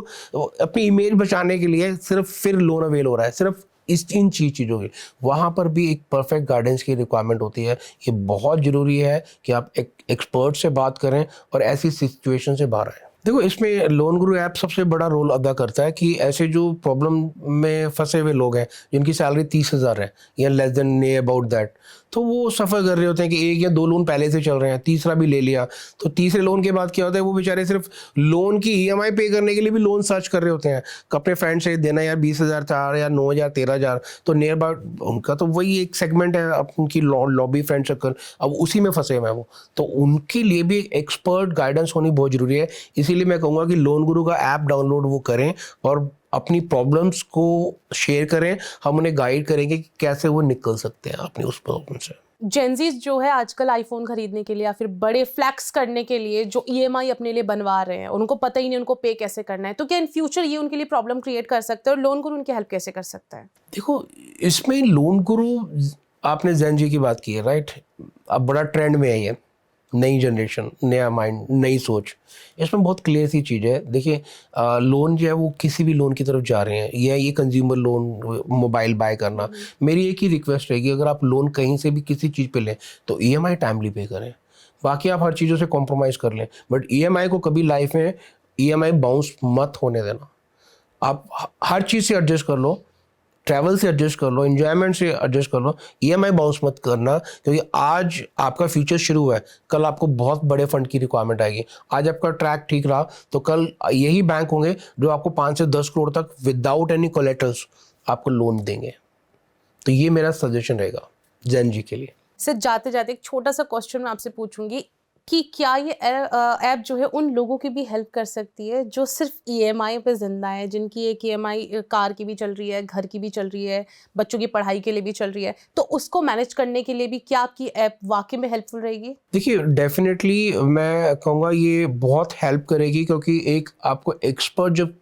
अपनी इमेज बचाने के लिए सिर्फ फिर लोन अवेल हो रहा है, सिर्फ इन चीज़ों की। वहाँ पर भी एक परफेक्ट गाइडेंस की रिक्वायरमेंट होती है। ये बहुत ज़रूरी है कि आप एक एक्सपर्ट से बात करें और ऐसी सिचुएशन से बाहर आएँ। देखो इसमें लोन गुरु ऐप सबसे बड़ा रोल अदा करता है कि ऐसे जो प्रॉब्लम में फंसे हुए लोग हैं जिनकी सैलरी 30,000 है या लेस देन ने अबाउट दैट, तो वो सफ़र कर रहे होते हैं कि 1 या 2 लोन पहले से चल रहे हैं, तीसरा भी ले लिया, तो तीसरे लोन के बाद क्या होता है वो बेचारे सिर्फ लोन की ईएमआई पे करने के लिए भी लोन सर्च कर रहे होते हैं। अपने फ्रेंड से देना यार 20,000 चार या 9,000 13,000, तो नियर अबाउट उनका तो वही एक सेगमेंट है उनकी लॉबी फ्रेंड सर्कल, अब उसी में फंसे हुए हैं वो। तो उनके लिए भी एक्सपर्ट गाइडेंस होनी बहुत ज़रूरी है। इसीलिए मैं कहूँगा कि लोन गुरु का ऐप डाउनलोड वो करें और अपनी प्रॉब्लम्स को शेयर करें, हम उन्हें गाइड करेंगे कि कैसे वो निकल सकते हैं अपनी उस प्रॉब्लम से। जेनजीज जो है आजकल आईफोन खरीदने के लिए या फिर बड़े फ्लैक्स करने के लिए जो ईएमआई अपने लिए बनवा रहे हैं, उनको पता ही नहीं उनको पे कैसे करना है, तो क्या इन फ्यूचर ये उनके लिए प्रॉब्लम क्रिएट कर सकता है और लोन गुरु उनकी हेल्प कैसे कर सकता है? देखो इसमें लोन गुरु, आपने जेन जी की बात की है राइट, अब बड़ा ट्रेंड में है ये, नई जनरेशन, नया माइंड, नई सोच। इसमें बहुत क्लियर सी चीज़ है। देखिए लोन जो है वो किसी भी लोन की तरफ जा रहे हैं, या ये कंज्यूमर लोन मोबाइल बाय करना, मेरी एक ही रिक्वेस्ट रहेगी, अगर आप लोन कहीं से भी किसी चीज़ पे लें तो ईएमआई टाइमली पे करें। बाकी आप हर चीज़ों से कॉम्प्रोमाइज़ कर लें, बट ईएमआई को कभी लाइफ में ईएमआई बाउंस मत होने देना। आप हर चीज़ से एडजस्ट कर लो, ट्रैवल से एडजस्ट कर लो, एंजॉयमेंट से एडजस्ट कर लो, ईएमआई बाउंस मत करना, क्योंकि आज आपका फ्यूचर शुरू है, कल आपको बहुत बड़े फंड की रिक्वायरमेंट आएगी। आज आपका ट्रैक ठीक रहा तो कल यही बैंक होंगे जो आपको 5 से 10 करोड़ तक विदाउट एनी कोलेटरल्स आपको लोन देंगे। तो ये मेरा सजेशन रहेगा जेन जी के लिए। सर जाते जाते एक छोटा सा क्वेश्चन मैं आपसे पूछूंगी कि क्या ये ऐप जो है उन लोगों की भी हेल्प कर सकती है जो सिर्फ ईएमआई पे जिंदा है, जिनकी एक ईएमआई कार की भी चल रही है, घर की भी चल रही है, बच्चों की पढ़ाई के लिए भी चल रही है, तो उसको मैनेज करने के लिए भी क्या आपकी ऐप वाकई में हेल्पफुल रहेगी? देखिए डेफिनेटली मैं कहूँगा ये बहुत हेल्प करेगी, क्योंकि एक आपको एक्सपर्ट जब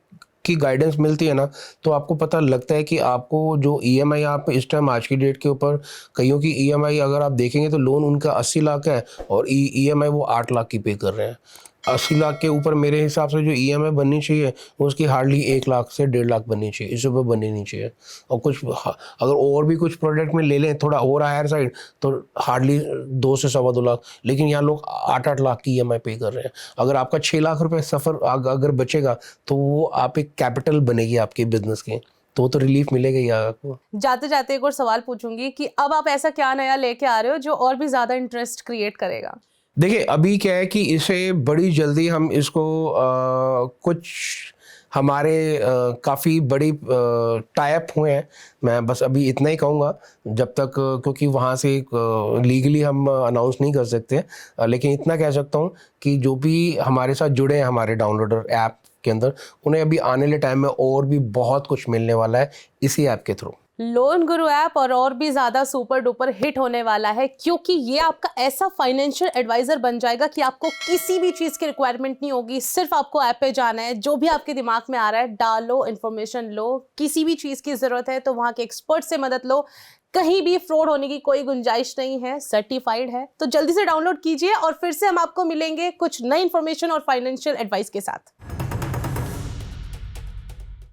की गाइडेंस मिलती है ना, तो आपको पता लगता है कि आपको जो ईएमआई आप इस टाइम आज की डेट के ऊपर, कईयों की ईएमआई अगर आप देखेंगे तो लोन उनका 80 लाख है और ईएमआई वो 8 लाख की पे कर रहे हैं। 80 लाख के ऊपर मेरे हिसाब से जो ईएमआई बननी चाहिए वो उसकी हार्डली 1 लाख से 1.5 लाख बननी चाहिए, इससे ऊपर बननी नहीं चाहिए। और कुछ अगर और भी कुछ प्रोडक्ट में ले लें थोड़ा और हायर साइड तो हार्डली 2 से 2.25 लाख, लेकिन यहाँ लोग 8-8 लाख की ईएमआई पे कर रहे हैं। अगर आपका 6 लाख रुपए सफ़र अगर बचेगा तो वो आप एक कैपिटल बनेगी आपके बिजनेस की, तो रिलीफ मिलेगा ही आपको। जाते जाते एक और सवाल पूछूंगी कि अब आप ऐसा क्या नया लेके आ रहे हो जो और भी ज्यादा इंटरेस्ट क्रिएट करेगा? देखिए अभी क्या है कि इसे बड़ी जल्दी हम इसको कुछ हमारे काफ़ी बड़ी टाई अप हुए हैं। मैं बस अभी इतना ही कहूँगा जब तक, क्योंकि वहाँ से लीगली हम अनाउंस नहीं कर सकते, लेकिन इतना कह सकता हूँ कि जो भी हमारे साथ जुड़े हैं हमारे डाउनलोडर ऐप के अंदर, उन्हें अभी आने वाले टाइम में और भी बहुत कुछ मिलने वाला है इसी ऐप के थ्रू। लोन गुरु ऐप और भी ज्यादा सुपर डुपर हिट होने वाला है, क्योंकि ये आपका ऐसा फाइनेंशियल एडवाइजर बन जाएगा कि आपको किसी भी चीज की रिक्वायरमेंट नहीं होगी। सिर्फ आपको ऐप पे जाना है, जो भी आपके दिमाग में आ रहा है डालो, इंफॉर्मेशन लो, किसी भी चीज की जरूरत है तो वहां के एक्सपर्ट से मदद लो। कहीं भी फ्रॉड होने की कोई गुंजाइश नहीं है, सर्टिफाइड है। तो जल्दी से डाउनलोड कीजिए और फिर से हम आपको मिलेंगे कुछ नई इंफॉर्मेशन और फाइनेंशियल एडवाइस के साथ।